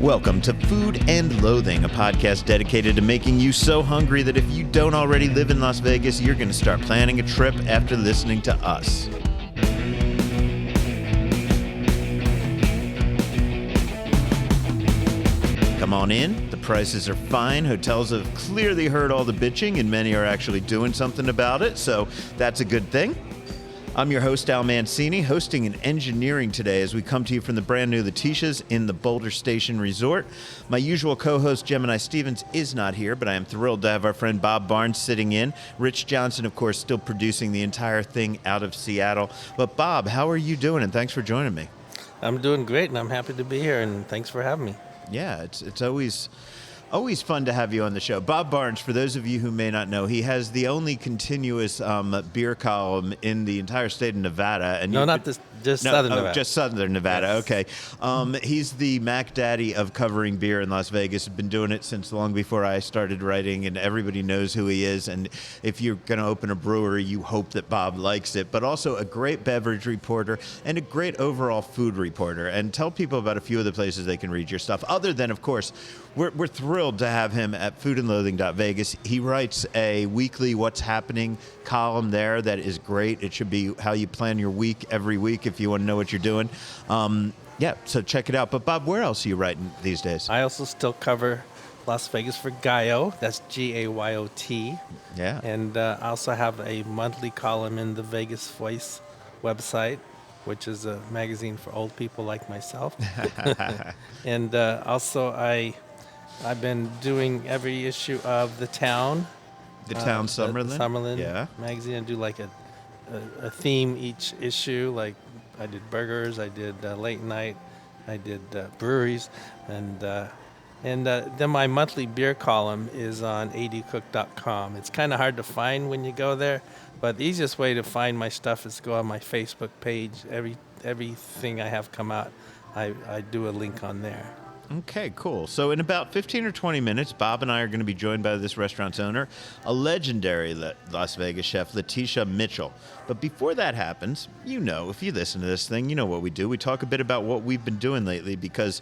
Welcome to Food and Loathing, a podcast dedicated to making you so hungry that if you don't already live in Las Vegas, you're going to start planning a trip after listening to us. Come on in. The prices are fine. Hotels have clearly heard all the bitching, and many are actually doing something about it, so that's a good thing. I'm your host, Al Mancini, hosting and engineering today as we come to you from the brand new Leticia's in the Boulder Station Resort. My usual co-host, Gemini Stevens, is not here, but I am thrilled to have our friend Bab Barnes sitting in. Rich Johnson, of course, still producing the entire thing out of Seattle. But Bob, how are you doing? And thanks for joining me. I'm doing great, and I'm happy to be here, and thanks for having me. Yeah, it's always fun to have you on the show. Bab Barnes, for those of you who may not know, he has the only continuous beer column in the entire state of Nevada. And Southern Nevada. Just Southern Nevada, Yes. Okay. He's the Mac Daddy of covering beer in Las Vegas. Been doing it since long before I started writing, and everybody knows who he is. And if you're going to open a brewery, you hope that Bob likes it. But also a great beverage reporter and a great overall food reporter. And tell people about a few of the places they can read your stuff. Other than, of course, we're thrilled to have him at foodandloathing.vegas. He writes a weekly What's Happening column there that is great. It should be how you plan your week every week if you want to know what you're doing. So check it out. But Bob, where else are you writing these days? I also still cover Las Vegas for Gayo. That's G-A-Y-O-T. Yeah. And I also have a monthly column in the Vegas Voice website, which is a magazine for old people like myself. And also I've been doing every issue of The Town. The Town Summerlin? Summerlin magazine. I do like a theme each issue. Like I did burgers, I did late night, I did breweries, and then my monthly beer column is on adcook.com. It's kind of hard to find when you go there, but the easiest way to find my stuff is to go on my Facebook page. Everything I have come out, I do a link on there. Okay, cool. So in about 15 or 20 minutes, Bob and I are going to be joined by this restaurant's owner, a legendary Las Vegas chef, Leticia Mitchell. But before that happens, if you listen to this thing, you know what we do. We talk a bit about what we've been doing lately because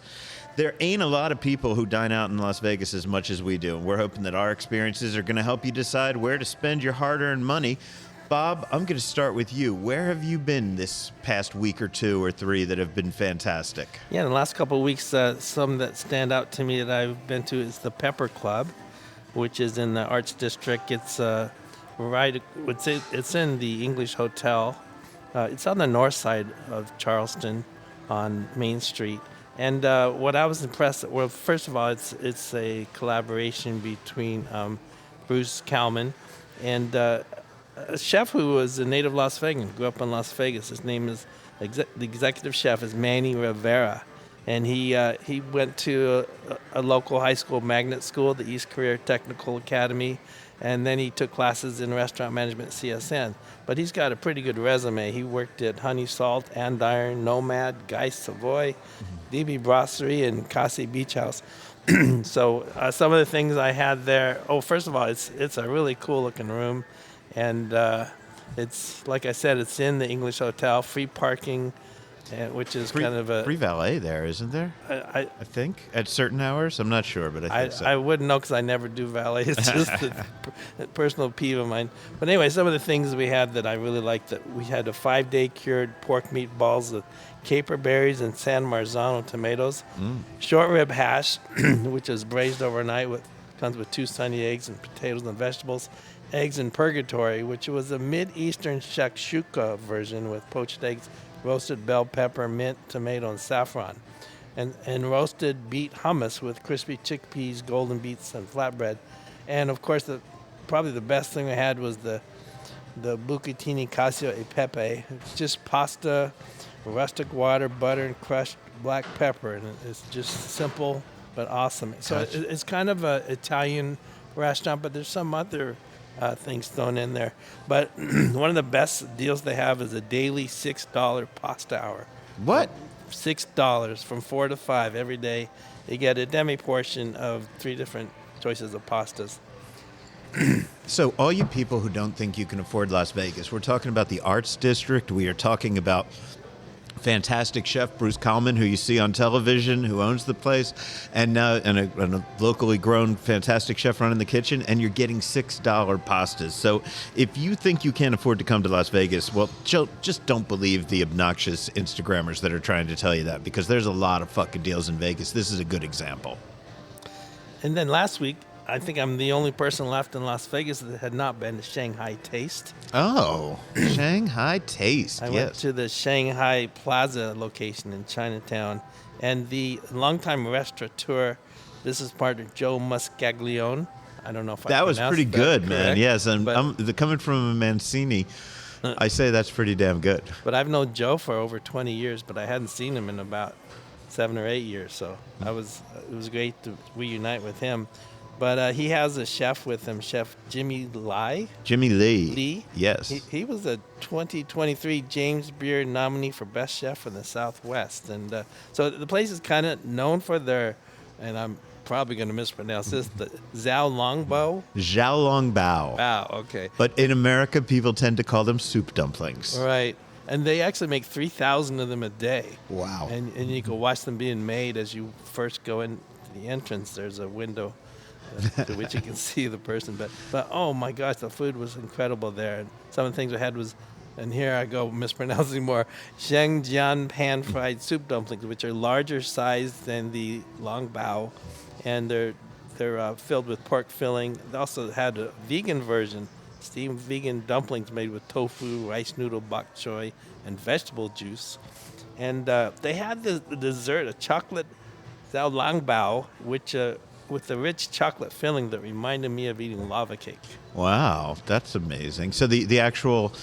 there ain't a lot of people who dine out in Las Vegas as much as we do. And we're hoping that our experiences are going to help you decide where to spend your hard-earned money. Bob, I'm going to start with you. Where have you been this past week or two or three that have been fantastic? Yeah, in the last couple of weeks, some that stand out to me that I've been to is the Pepper Club, which is in the Arts District. It's it's in the English Hotel. It's on the north side of Charleston on Main Street. And what I was impressed with, well, first of all, it's a collaboration between Bruce Kalman and a chef who was a native Las Vegan, grew up in Las Vegas. His name is, the executive chef is Manny Rivera. And he went to a local high school magnet school, the East Career Technical Academy, and then he took classes in restaurant management at CSN. But he's got a pretty good resume. He worked at Honey Salt, Andiron, Nomad, Guy Savoy, DB Brasserie, and Casa Beach House. So some of the things I had there, first of all, it's a really cool looking room. And it's, like I said, it's in the English Hotel, free parking, which is kind of a... Free valet there, isn't there? I think, at certain hours? I'm not sure, but I think so. I wouldn't know because I never do valet. It's just a personal peeve of mine. But anyway, some of the things we had that I really liked, that we had a 5-day cured pork meatballs with caper berries and San Marzano tomatoes, short rib hash, which is braised overnight, comes with 2 sunny eggs and potatoes and vegetables, eggs in purgatory, which was a Mid-Eastern shakshuka version with poached eggs, roasted bell pepper, mint, tomato, and saffron, and roasted beet hummus with crispy chickpeas, golden beets, and flatbread. And of course, probably the best thing we had was the bucatini cacio e pepe. It's just pasta, rustic water, butter, and crushed black pepper, and it's just simple but awesome. So it's kind of an Italian restaurant, but there's some other things thrown in there. But one of the best deals they have is a daily $6 pasta hour. What? $6 from 4 to 5 every day. You get a demi portion of 3 different choices of pastas. So all you people who don't think you can afford Las Vegas, we're talking about the Arts District. We are talking about fantastic chef Bruce Kalman, who you see on television, who owns the place, and a locally grown fantastic chef running the kitchen, and you're getting $6 pastas. So if you think you can't afford to come to Las Vegas, well, just don't believe the obnoxious Instagrammers that are trying to tell you that, because there's a lot of fucking deals in Vegas. This is a good example. And then last week, I think I'm the only person left in Las Vegas that had not been to Shanghai Taste. Oh, Shanghai Taste. I went to the Shanghai Plaza location in Chinatown, and the longtime restaurateur, this is part of Joe Muscaglione. I don't know if that was pretty good, man. Correct, Yes, and coming from a Mancini, I say that's pretty damn good. But I've known Joe for over 20 years, but I hadn't seen him in about 7 or 8 years, so it was great to reunite with him. But he has a chef with him, Chef Jimmy Lee. Jimmy Lee. Yes. He was a 2023 James Beard nominee for Best Chef in the Southwest. And so the place is kind of known for their, and I'm probably going to mispronounce this, the Zhao Longbao. Zhao Longbao. Wow, okay. But in America, people tend to call them soup dumplings. Right. And they actually make 3,000 of them a day. Wow. And you can watch them being made as you first go into the entrance. There's a window to which you can see the person. But oh my gosh, the food was incredible there. And some of the things we had was, and here I go mispronouncing more, Shengjian pan-fried soup dumplings, which are larger sized than the long bao, and they're filled with pork filling. They also had a vegan version, steamed vegan dumplings made with tofu, rice noodle, bok choy, and vegetable juice. And they had the dessert, a chocolate Zhao Lang Bao, which with the rich chocolate filling that reminded me of eating lava cake. Wow, that's amazing. So the actual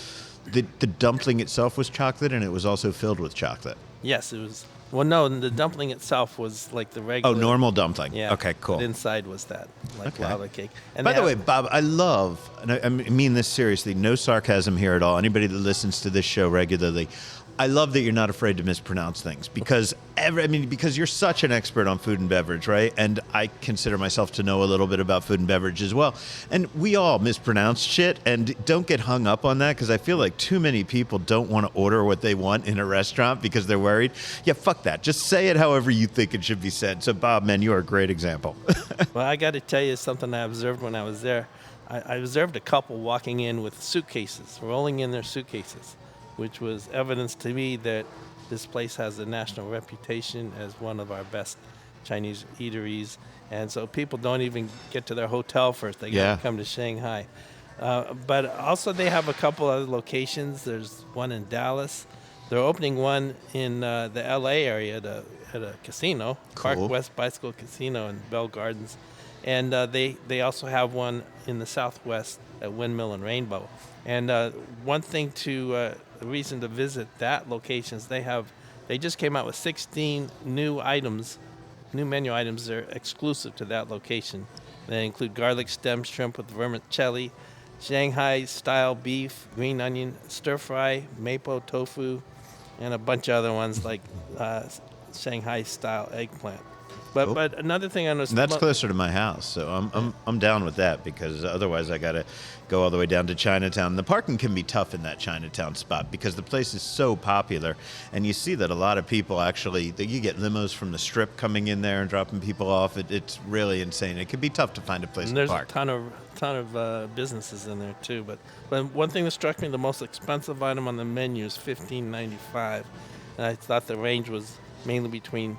the dumpling itself was chocolate, and it was also filled with chocolate. Yes, it was. Well, no, the dumpling itself was like the regular. Oh, normal dumpling. Yeah. Okay, cool. But inside was that, like lava cake. And by the way, Bob, I love, and I mean this seriously, no sarcasm here at all. Anybody that listens to this show regularly, I love that you're not afraid to mispronounce things, because because you're such an expert on food and beverage, right? And I consider myself to know a little bit about food and beverage as well. And we all mispronounce shit, and don't get hung up on that, because I feel like too many people don't want to order what they want in a restaurant because they're worried. Yeah, fuck that. Just say it however you think it should be said. So, Bob, man, you are a great example. Well, I got to tell you something I observed when I was there. I observed a couple walking in with suitcases, rolling in their suitcases, which was evidence to me that this place has a national reputation as one of our best Chinese eateries. And so people don't even get to their hotel first. They got to come to Shanghai. But also they have a couple other locations. There's one in Dallas. They're opening one in the L.A. area at a casino, Cool. Park West Bicycle Casino in Bell Gardens. And they also have one in the Southwest at Windmill and Rainbow. And one thing a reason to visit that location is they just came out with 16 new menu items that are exclusive to that location. They include garlic stem shrimp with vermicelli, Shanghai-style beef, green onion, stir-fry, mapo tofu, and a bunch of other ones like Shanghai-style eggplant. But another thing I noticed... And that's closer to my house, so I'm down with that, because otherwise I got to go all the way down to Chinatown. The parking can be tough in that Chinatown spot because the place is so popular, and you see that a lot of people actually... You get limos from the Strip coming in there and dropping people off. It's really insane. It can be tough to find a place to park. There's a ton of businesses in there, too. But one thing that struck me, the most expensive item on the menu is $15.95, and I thought the range was mainly between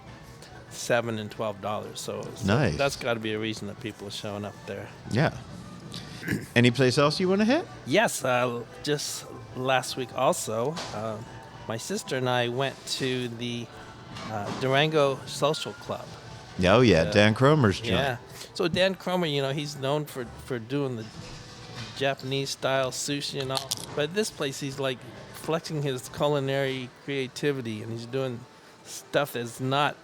$7 and $12, so nice. That's got to be a reason that people are showing up there. Yeah. Any place else you want to hit? Yes, just last week also, my sister and I went to the Durango Social Club. Oh yeah, Dan Cromer's joint. Yeah. So Dan Cromer, he's known for doing the Japanese style sushi and all, but this place he's like flexing his culinary creativity, and he's doing stuff that's not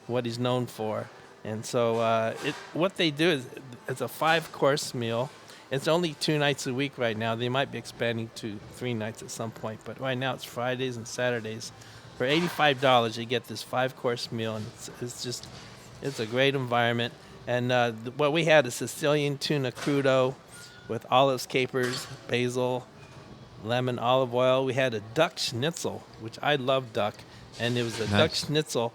what he's known for. And so what they do is it's a 5-course meal. It's only 2 nights a week right now. They might be expanding to 3 nights at some point, but right now it's Fridays and Saturdays. For $85 you get this 5-course meal, and it's a great environment. And what we had is Sicilian tuna crudo with olives, capers, basil, lemon, olive oil. We had a duck schnitzel, which I love duck. and it was a Nice. duck schnitzel.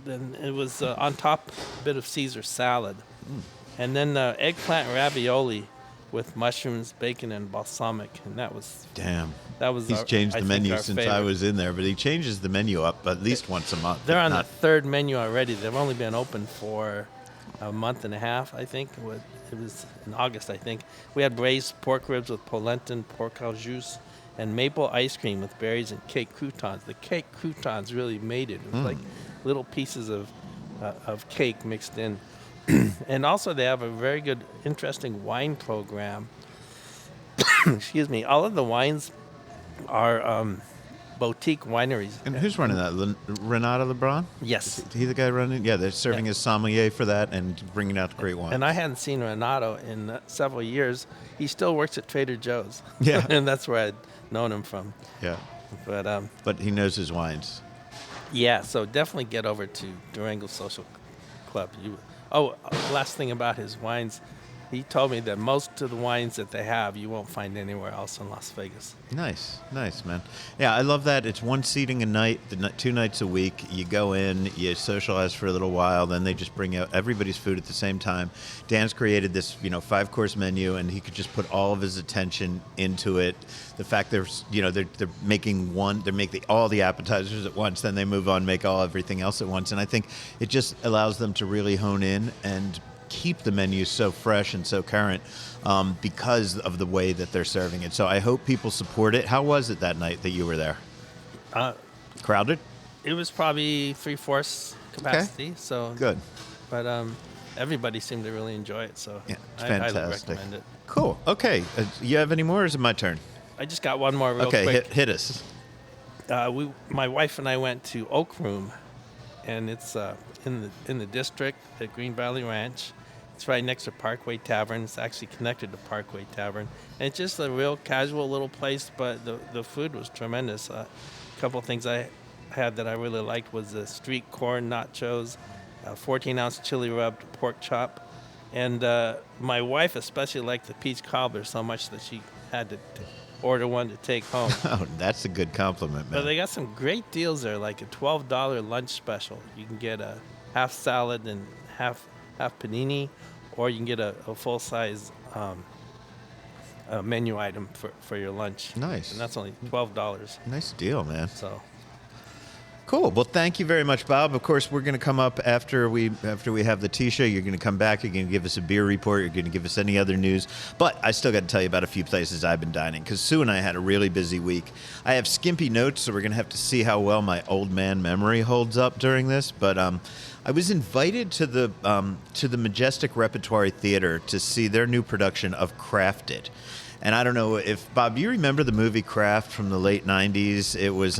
Then it was on top a bit of Caesar salad, and then eggplant ravioli with mushrooms, bacon, and balsamic, and that was Damn. He's changed the menu our since I favorite. was in there, but he changes the menu up at least once a month. They're if on not- the third menu already. They've only been open for a month and a half, I think. It was in August, I think. We had braised pork ribs with polenta, pork au jus, and maple ice cream with berries and cake croutons. The cake croutons really made it. It was like little pieces of cake mixed in. And also they have a very good, interesting wine program. Excuse me. All of the wines are boutique wineries. And who's running that? Renata LeBron? Yes. Is he the guy running? Yeah, they're serving Yeah. as sommelier for that and bringing out great wine. And I hadn't seen Renato in several years. He still works at Trader Joe's. Yeah. And that's where I'd known him from. Yeah, But he knows his wines. yeah, so definitely get over to Durango Social Club. Last thing about his wines, he told me that most of the wines that they have you won't find anywhere else in Las Vegas. Nice, man. Yeah, I love that. It's one seating a night, 2 nights a week. You go in, you socialize for a little while, then they just bring out everybody's food at the same time. Dan's created this, 5-course menu, and he could just put all of his attention into it. The fact they're making all the appetizers at once, then they move on, make everything else at once, and I think it just allows them to really hone in and keep the menu so fresh and so current because of the way that they're serving it. So I hope people support it. How was it that night that you were there? Crowded? It was probably 3/4 capacity. So Good. But everybody seemed to really enjoy it. So Yeah, it's I highly fantastic. recommend it. Cool. Okay. You have any more, or is it my turn? I just got one more real Okay, quick. hit us. My wife and I went to Oak Room, and it's in the district at Green Valley Ranch. It's right next to Parkway Tavern. It's actually connected to Parkway Tavern. And it's just a real casual little place, but the food was tremendous. A couple of things I had that I really liked was the street corn nachos, 14-ounce chili rubbed pork chop, and my wife especially liked the peach cobbler so much that she had to order one to take home. Oh, that's a good compliment, man. But they got some great deals there, like a $12 lunch special. You can get a half salad and half panini, or you can get a full-size menu item for your lunch. Nice. And that's only $12. Nice deal, man. So Cool. Well, thank you very much, Bob. Of course, we're going to come up after we have Leticia. You're going to come back. You're going to give us a beer report. You're going to give us any other news. But I still got to tell you about a few places I've been dining because Sue and I had a really busy week. I have skimpy notes, so we're going to have to see how well my old man memory holds up during this. But I was invited to the Majestic Repertory Theater to see their new production of Crafted. And I don't know if, Bob, do you remember the movie Craft from the late 90s? It was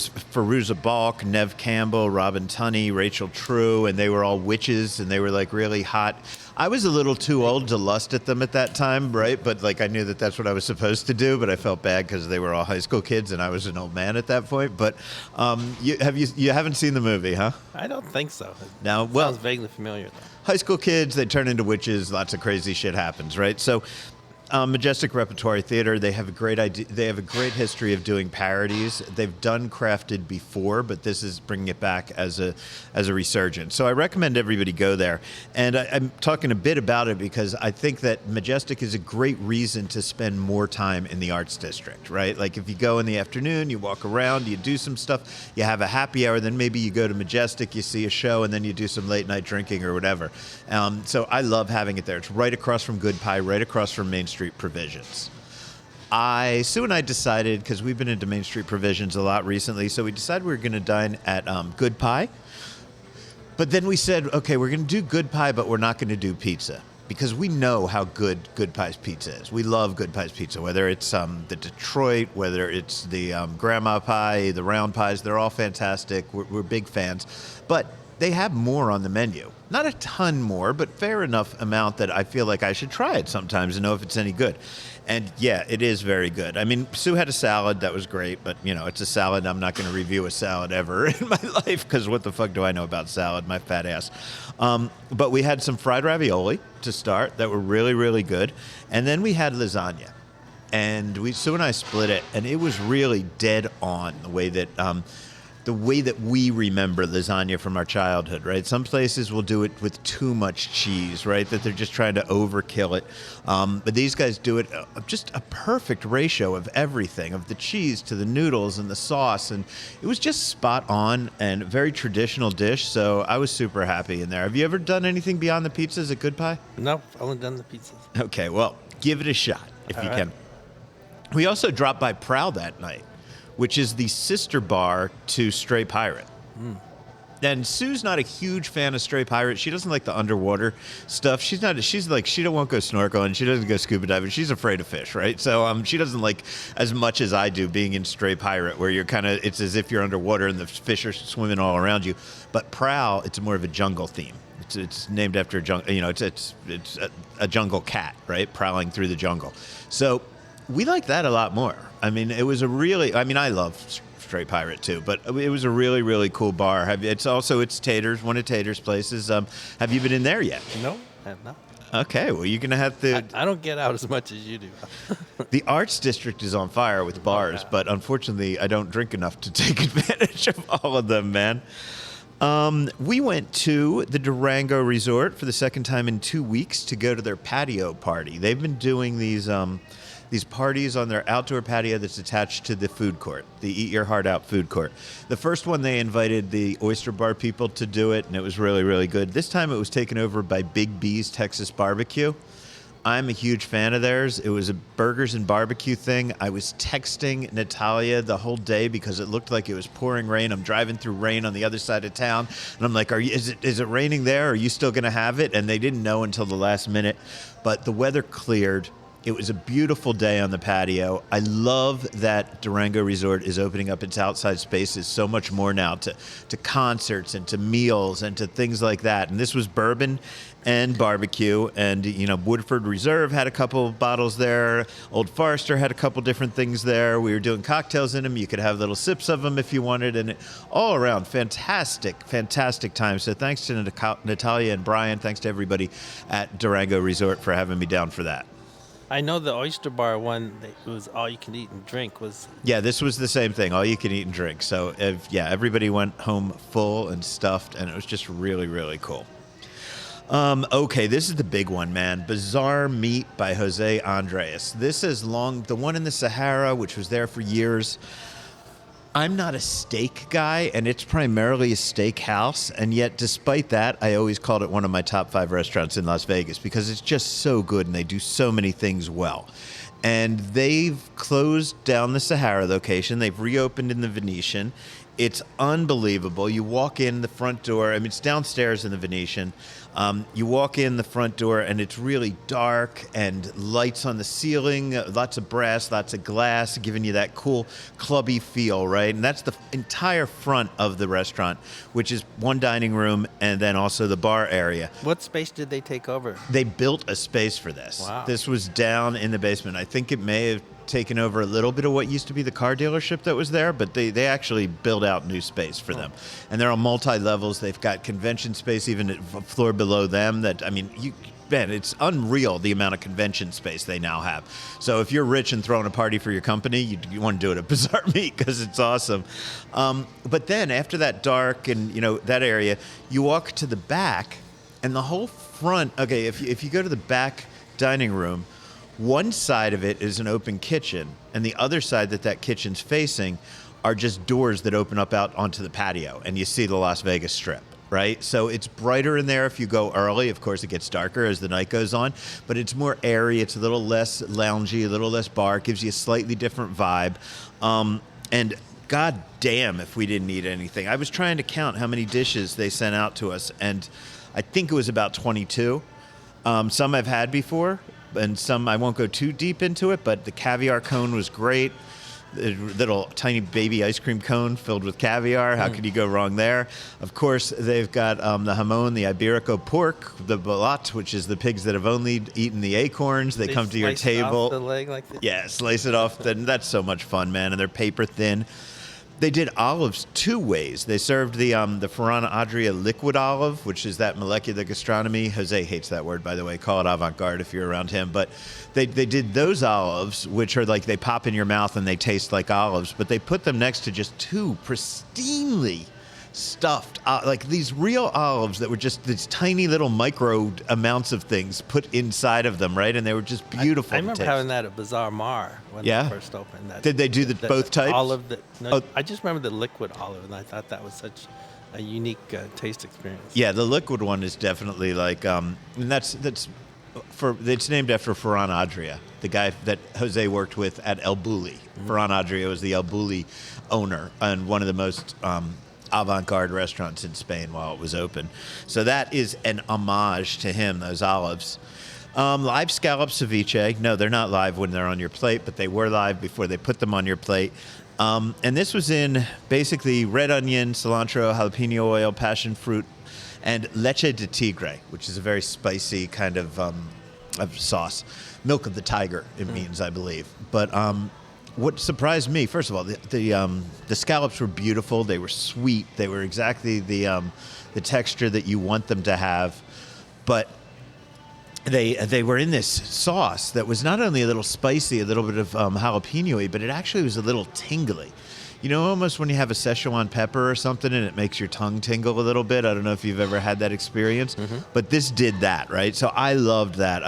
Fairuza Balk, Nev Campbell, Robin Tunney, Rachel True, and they were all witches, and they were like really hot. I was a little too old to lust at them at that time, right? But like I knew that that's what I was supposed to do, but I felt bad because they were all high school kids, and I was an old man at that point. But you haven't seen the movie, huh? I don't think so. No, It well, sounds vaguely familiar, though. high school kids, they turn into witches, lots of crazy shit happens, right? So Majestic Repertory Theater, they have a great idea. They have a great history of doing parodies. They've done Crafted before, but this is bringing it back as a resurgence. So I recommend everybody go there. And I'm talking a bit about it because I think that Majestic is a great reason to spend more time in the Arts District, right? Like if you go in the afternoon, you walk around, you do some stuff, you have a happy hour, then maybe you go to Majestic, you see a show, and then you do some late night drinking or whatever. So I love having it there. It's right across from Good Pie, right across from Main Street Provisions. Sue and I decided, because we've been into Main Street Provisions a lot recently, so we decided we were going to dine at Good Pie. But then we said, okay, we're going to do Good Pie, but we're not going to do pizza. Because we know how good Good Pie's pizza is. We love Good Pie's pizza, whether it's the Detroit, whether it's the Grandma Pie, the Round Pies, they're all fantastic. We're big fans. But they have more on the menu. Not a ton more, but fair enough amount that I feel like I should try it sometimes and know if it's any good. And yeah, it is very good. I mean, Sue had a salad that was great, but it's a salad. I'm not going to review a salad ever in my life because what the fuck do I know about salad, my fat ass. But we had some fried ravioli to start that were really, really good. And then we had lasagna. and Sue and I split it, and it was really dead on the way that we remember lasagna from our childhood, right? Some places will do it with too much cheese, right? That they're just trying to overkill it. But these guys do it just a perfect ratio of everything, of the cheese to the noodles and the sauce. And it was just spot on and a very traditional dish. So I was super happy in there. Have you ever done anything beyond the pizzas at Good Pie? No, I've only done the pizzas. Okay, well, give it a shot if you can. We also dropped by Prowl that night, which is the sister bar to Stray Pirate. And Sue's not a huge fan of Stray Pirate. She doesn't like the underwater stuff. She won't go snorkeling. She doesn't go scuba diving. She's afraid of fish, right? So she doesn't like as much as I do being in Stray Pirate, where it's as if you're underwater and the fish are swimming all around you. But Prowl, it's more of a jungle theme. It's named after a jungle, it's a jungle cat, right? Prowling through the jungle. So we like that a lot more. I mean, I love Stray Pirate too, but it was a really, really cool bar. It's Tater's, one of Tater's places. Have you been in there yet? No, I have not. Okay, well, you're going to have to... I don't get out as much as you do. The Arts District is on fire with bars, but unfortunately, I don't drink enough to take advantage of all of them, man. We went to the Durango Resort for the second time in 2 weeks to go to their patio party. They've been doing these parties on their outdoor patio that's attached to the food court, the Eat Your Heart Out food court. The first one, they invited the Oyster Bar people to do it, and it was really, really good. This time it was taken over by Big B's Texas Barbecue. I'm a huge fan of theirs. It was a burgers and barbecue thing. I was texting Natalia the whole day because it looked like it was pouring rain. I'm driving through rain on the other side of town, and I'm like, is it raining there? Are you still going to have it? And they didn't know until the last minute, but the weather cleared. It was a beautiful day on the patio. I love that Durango Resort is opening up its outside spaces so much more now to concerts and to meals and to things like that. And this was bourbon and barbecue. And, Woodford Reserve had a couple bottles there. Old Forester had a couple different things there. We were doing cocktails in them. You could have little sips of them if you wanted. And all around, fantastic, fantastic time. So thanks to Natalia and Brian. Thanks to everybody at Durango Resort for having me down for that. I know the Oyster Bar one, it was all you can eat and drink was... Yeah, this was the same thing, all you can eat and drink. So, everybody went home full and stuffed, and it was just really, really cool. Okay, this is the big one, man. Bizarre Meat by Jose Andres. This is the one in the Sahara, which was there for years. I'm not a steak guy, and it's primarily a steak house, and yet despite that, I always called it one of my top 5 restaurants in Las Vegas because it's just so good and they do so many things well. And they've closed down the Sahara location. They've reopened in the Venetian. It's unbelievable. You walk in the front door. I mean, it's downstairs in the Venetian. You walk in the front door, and it's really dark and lights on the ceiling, lots of brass, lots of glass, giving you that cool clubby feel, right? And that's the entire front of the restaurant, which is one dining room and then also the bar area. What space did they take over? They built a space for this. Wow. This was down in the basement. I think it may have taken over a little bit of what used to be the car dealership that was there, but they actually built out new space for them. And they're on multi-levels. They've got convention space even at floor below them it's unreal the amount of convention space they now have. So if you're rich and throwing a party for your company, you want to do it at Bizarre Meat because it's awesome. But then after that dark and that area, you walk to the back and the whole front. Okay, if you go to the back dining room, one side of it is an open kitchen, and the other side that kitchen's facing are just doors that open up out onto the patio, and you see the Las Vegas Strip, right? So it's brighter in there if you go early. Of course, it gets darker as the night goes on, but it's more airy. It's a little less loungy, a little less bar. It gives you a slightly different vibe. And god damn if we didn't eat anything. I was trying to count how many dishes they sent out to us, and I think it was about 22. Some I've had before, and some I won't go too deep into it, but the caviar cone was great. The little tiny baby ice cream cone filled with caviar. How could you go wrong there? Of course, they've got the jamon, the Iberico pork, the balat, which is the pigs that have only eaten the acorns. They come to your table. Off the leg like that? Yeah, slice it off. That's so much fun, man. And they're paper thin. They did olives two ways. They served the Ferrana Adria liquid olive, which is that molecular gastronomy. Jose hates that word, by the way. Call it avant-garde if you're around him. But they did those olives, which are like they pop in your mouth and they taste like olives. But they put them next to just two pristinely stuffed, like these real olives that were just these tiny little micro amounts of things put inside of them, right? And they were just beautiful. I remember having that at Bazaar Mar when they first opened. Did they do both types? Olive. I just remember the liquid olive, and I thought that was such a unique taste experience. Yeah, the liquid one is definitely like, and it's named after Ferran Adria, the guy that Jose worked with at El Bulli. Ferran Adria was the El Bulli owner and one of the most avant-garde restaurants in Spain while it was open. So that is an homage to him, those olives. Live scallop ceviche. No, they're not live when they're on your plate, but they were live before they put them on your plate. And this was in basically red onion, cilantro, jalapeno oil, passion fruit, and leche de tigre, which is a very spicy kind of sauce. Milk of the tiger, it means, I believe. But what surprised me, first of all, the scallops were beautiful. They were sweet. They were exactly the texture that you want them to have. But they were in this sauce that was not only a little spicy, a little bit of jalapeno-y, but it actually was a little tingly. You know, almost when you have a Szechuan pepper or something and it makes your tongue tingle a little bit. I don't know if you've ever had that experience, but this did that, right? So I loved that.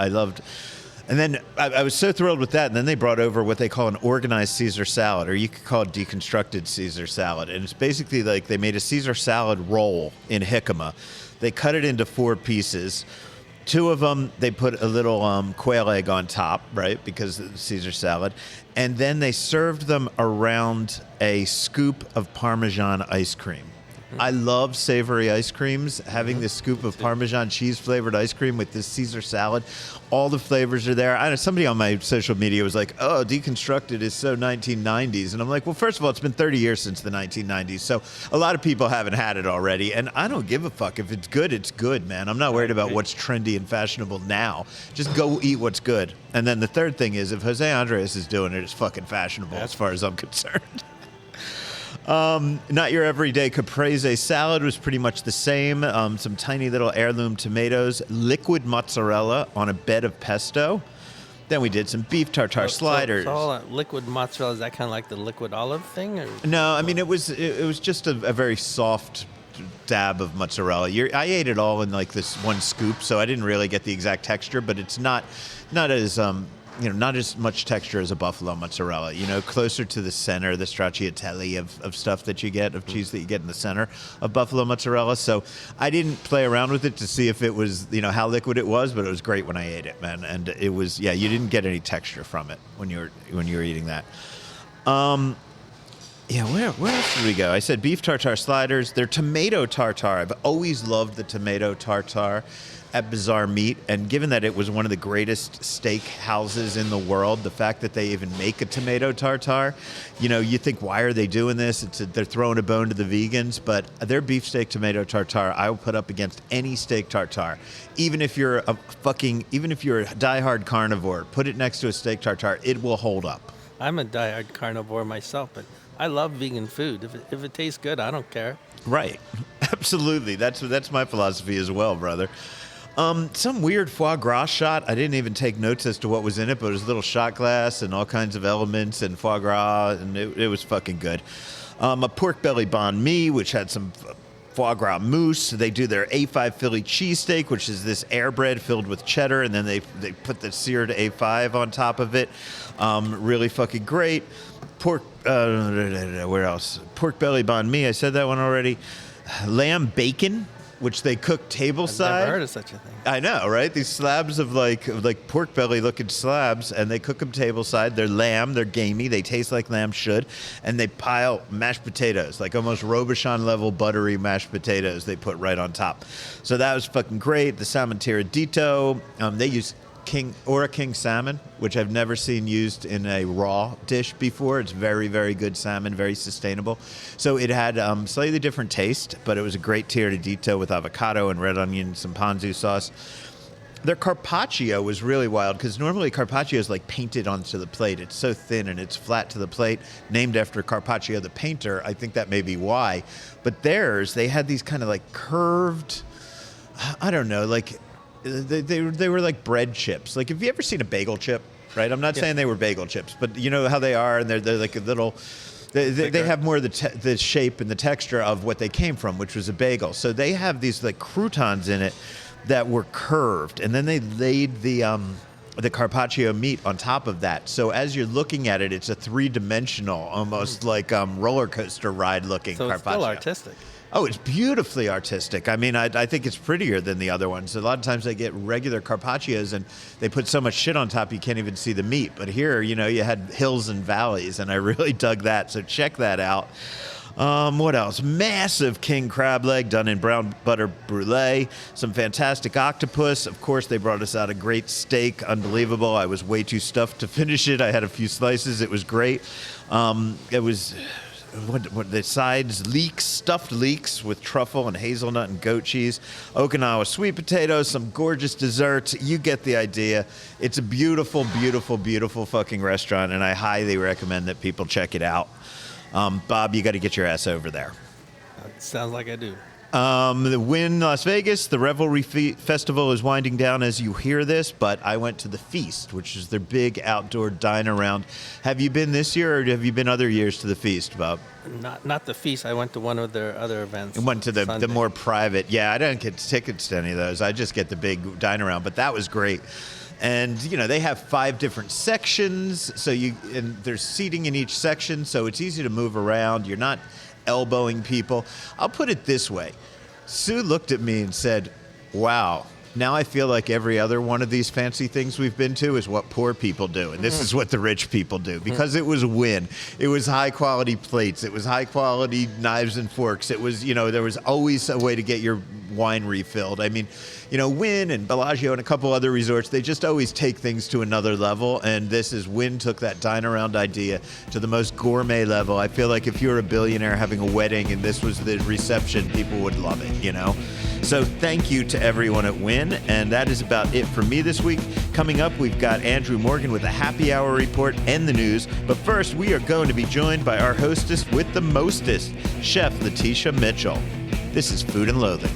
And then I was so thrilled with that. And then they brought over what they call an organized Caesar salad, or you could call it deconstructed Caesar salad. And it's basically like they made a Caesar salad roll in jicama. They cut it into 4 pieces. 2 of them, they put a little quail egg on top, right, because of the Caesar salad. And then they served them around a scoop of Parmesan ice cream. I love savory ice creams. Having this scoop of Parmesan cheese-flavored ice cream with this Caesar salad, all the flavors are there. I know somebody on my social media was like, oh, deconstructed is so 1990s. And I'm like, well, first of all, it's been 30 years since the 1990s. So a lot of people haven't had it already. And I don't give a fuck. If it's good, it's good, man. I'm not worried about what's trendy and fashionable now. Just go eat what's good. And then the third thing is, if Jose Andres is doing it, it's fucking fashionable as far as I'm concerned. Not your everyday caprese salad was pretty much the same. Some tiny little heirloom tomatoes, liquid mozzarella on a bed of pesto. Then we did some beef tartare sliders. So all liquid mozzarella, is that kind of like the liquid olive thing? Or? No, I mean, it was just a very soft dab of mozzarella. I ate it all in like this one scoop, so I didn't really get the exact texture, but it's not as not as much texture as a buffalo mozzarella, closer to the center, the stracciatelli of stuff that you get, of cheese that you get in the center of buffalo mozzarella. So I didn't play around with it to see if it was, how liquid it was, but it was great when I ate it, man. And it was, you didn't get any texture from it when you were eating that. Where else did we go? I said beef tartare sliders. They're tomato tartare. I've always loved the tomato tartare at Bazaar Meat, and given that it was one of the greatest steak houses in the world, the fact that they even make a tomato tartare, you think, why are they doing this? They're throwing a bone to the vegans, but their beefsteak tomato tartare I will put up against any steak tartare. Even if you're a diehard carnivore, put it next to a steak tartare, it will hold up. I'm a diehard carnivore myself, but I love vegan food. If it tastes good, I don't care. Right. Absolutely. That's my philosophy as well, brother. Some weird foie gras shot. I didn't even take notes as to what was in it, but it was a little shot glass and all kinds of elements and foie gras, and it was fucking good. A pork belly banh mi, which had some foie gras mousse. They do their A5 Philly cheesesteak, which is this air bread filled with cheddar, and then they put the seared A5 on top of it. Really fucking great. Pork, where else? Pork belly banh mi, I said that one already. Lamb bacon, which they cook tableside. I've never heard of such a thing. I know, right? These slabs of like pork belly looking slabs, and they cook them tableside. They're lamb, they're gamey, they taste like lamb should, and they pile mashed potatoes, like almost Robuchon level buttery mashed potatoes they put right on top. So that was fucking great. The salmon tiradito, they use king salmon, which I've never seen used in a raw dish before. It's very, very good salmon, very sustainable. So it had slightly different taste, but it was a great tiradito with avocado and red onion, some ponzu sauce. Their carpaccio was really wild because normally carpaccio is like painted onto the plate. It's so thin and it's flat to the plate, named after Carpaccio the painter. I think that may be why. But theirs, they had these kind of like curved, I don't know, like they were like bread chips. Like, have you ever seen a bagel chip? Right? I'm not saying they were bagel chips, but you know how they are, and they're like a little. They have more of the shape and the texture of what they came from, which was a bagel. So they have these like croutons in it that were curved, and then they laid the carpaccio meat on top of that. So as you're looking at it, it's a three-dimensional, almost like roller coaster ride looking carpaccio. It's still artistic. Oh, it's beautifully artistic. I mean, I think it's prettier than the other ones. A lot of times they get regular carpaccios and they put so much shit on top you can't even see the meat. But here, you know, you had hills and valleys, and I really dug that. So check that out. What else? Massive king crab leg done in brown butter brulee. Some fantastic octopus. Of course, they brought us out a great steak. Unbelievable. I was way too stuffed to finish it. I had a few slices. It was great. It was... What the sides, leeks, stuffed leeks with truffle and hazelnut and goat cheese, Okinawa sweet potatoes, some gorgeous desserts. You get the idea. It's a beautiful, beautiful, beautiful fucking restaurant, and I highly recommend that people check it out. Bob, you got to get your ass over there. Sounds like I do. The Wynn Las Vegas, the Revelry Festival is winding down as you hear this, but I went to the Feast, which is their big outdoor dine-around. Have you been this year, or have you been other years to the Feast, Bob? Not the Feast. I went to one of their other events. I went to the more private. Yeah, I don't get tickets to any of those. I just get the big dine-around, but that was great. And, you know, they have 5 different sections, and there's seating in each section, so it's easy to move around. You're not elbowing people. I'll put it this way. Sue looked at me and said, wow, now I feel like every other one of these fancy things we've been to is what poor people do, and this is what the rich people do, because it was Wynn. It was high-quality plates. It was high-quality knives and forks. It was, you know, there was always a way to get your wine refilled. I mean, you know, Wynn and Bellagio and a couple other resorts, they just always take things to another level, and Wynn took that dine-around idea to the most gourmet level. I feel like if you're a billionaire having a wedding and this was the reception, people would love it, you know? So thank you to everyone at Wynn, and that is about it for me this week. Coming up, we've got Andrew Morgan with a happy hour report and the news, but first we are going to be joined by our hostess with the mostest, Chef Leticia Mitchell. This is Food and Loathing.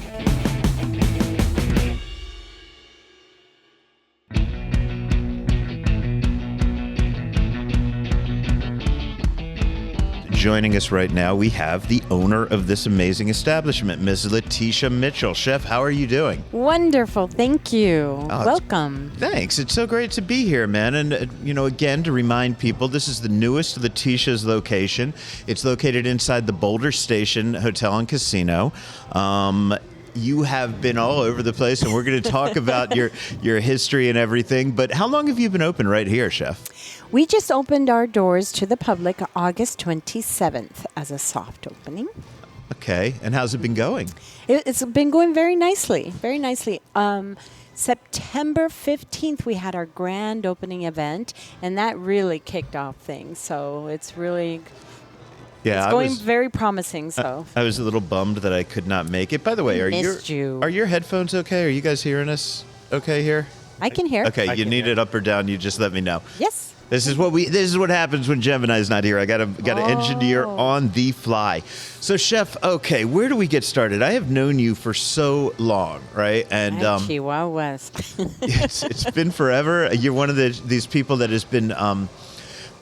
Joining us right now, we have the owner of this amazing establishment, Ms. Leticia Mitchell. Chef, how are you doing? Wonderful. Thank you. Welcome. Thanks. It's so great to be here, man. And, you know, again, to remind people, this is the newest Leticia's location. It's located inside the Boulder Station Hotel and Casino. You have been all over the place, and we're going to talk about your history and everything. But how long have you been open right here, Chef? We just opened our doors to the public August 27th as a soft opening. Okay. And how's it been going? It's been going very nicely, very nicely. September 15th, we had our grand opening event, and that really kicked off things. So it's really... Yeah, it's going very promising. So I was a little bummed that I could not make it. By the way, are your headphones okay? Are you guys hearing us okay here? I can hear. Okay, you need it up or down? You just let me know. Yes. This is what happens when Gemini's not here. I got to engineer on the fly. So, Chef, okay, where do we get started? I have known you for so long, right? And Chihuahua West. Yes, it's been forever. You're one of these people that has been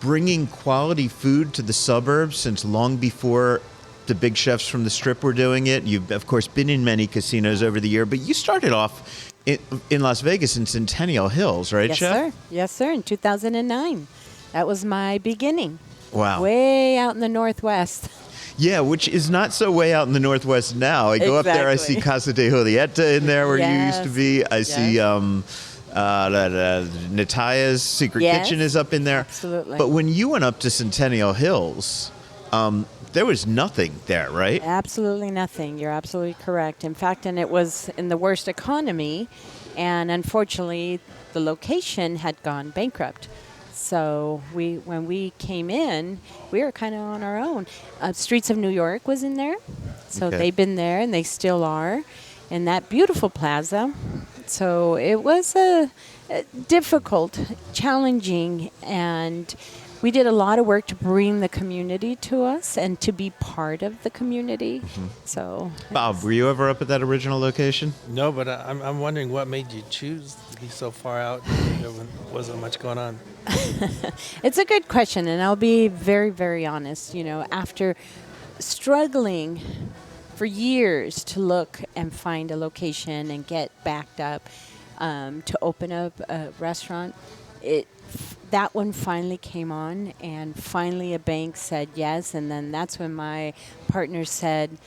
bringing quality food to the suburbs since long before the big chefs from the Strip were doing it. You've, of course, been in many casinos over the year, but you started off in Las Vegas in Centennial Hills, right, yes, Chef? Sir. Yes, sir, in 2009. That was my beginning. Wow. Way out in the Northwest. Yeah, which is not so way out in the Northwest now. I go up there, I see Casa de Julieta in there where you used to be. I see Nataya's Secret Kitchen is up in there. Absolutely. But when you went up to Centennial Hills, there was nothing there, right? Absolutely nothing. You're absolutely correct. In fact, and it was in the worst economy, and unfortunately, the location had gone bankrupt. So when we came in, we were kind of on our own. Streets of New York was in there. So they've been there, and they still are. And that beautiful plaza, so it was a difficult, challenging, and we did a lot of work to bring the community to us and to be part of the community. So, Bob, were you ever up at that original location? No, but I'm wondering what made you choose to be so far out. There wasn't much going on. it's a good question, and I'll be very, very honest. After struggling for years to look and find a location and get backed up to open up a restaurant, that one finally came on, and finally a bank said yes, and then that's when my partner said,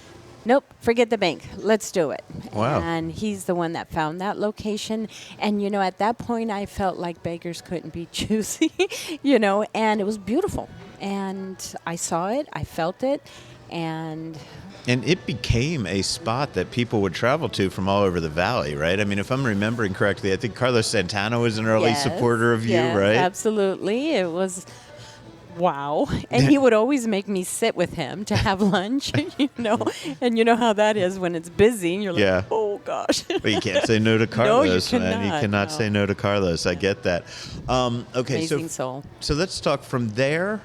nope, forget the bank, let's do it. Wow. And he's the one that found that location, and at that point I felt like beggars couldn't be choosy, and it was beautiful, and I saw it, I felt it, and it became a spot that people would travel to from all over the valley, right? I mean, if I'm remembering correctly, I think Carlos Santana was an early supporter of you, right? Absolutely. It was wow. And he would always make me sit with him to have lunch, And you know how that is when it's busy and you're like, oh gosh. But you can't say no to Carlos, no, man. You cannot say no to Carlos. I get that. Okay, Amazing soul. So let's talk from there.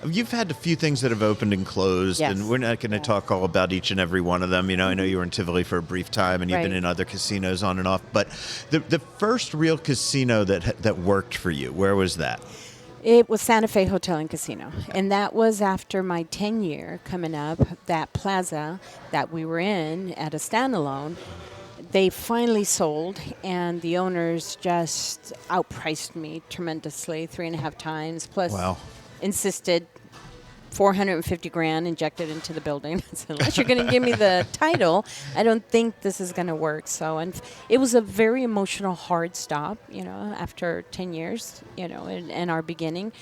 You've had a few things that have opened and closed, Yes. and we're not going to talk all about each and every one of them. I know you were in Tivoli for a brief time, and you've been in other casinos on and off. But the first real casino that worked for you, where was that? It was Santa Fe Hotel and Casino, and that was after my 10-year coming up. That plaza that we were in at a standalone, they finally sold, and the owners just outpriced me tremendously, 3.5 times, plus insisted $450,000 injected into the building. So unless you're going to give me the title, I don't think this is going to work. So, and it was a very emotional, hard stop, after 10 years, in our beginning.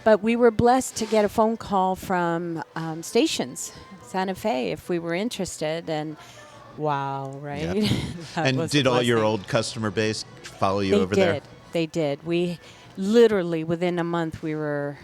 But we were blessed to get a phone call from Stations, Santa Fe, if we were interested. And wow, right? Yep. And did all your old customer base follow you over there? They did. We literally, within a month, we were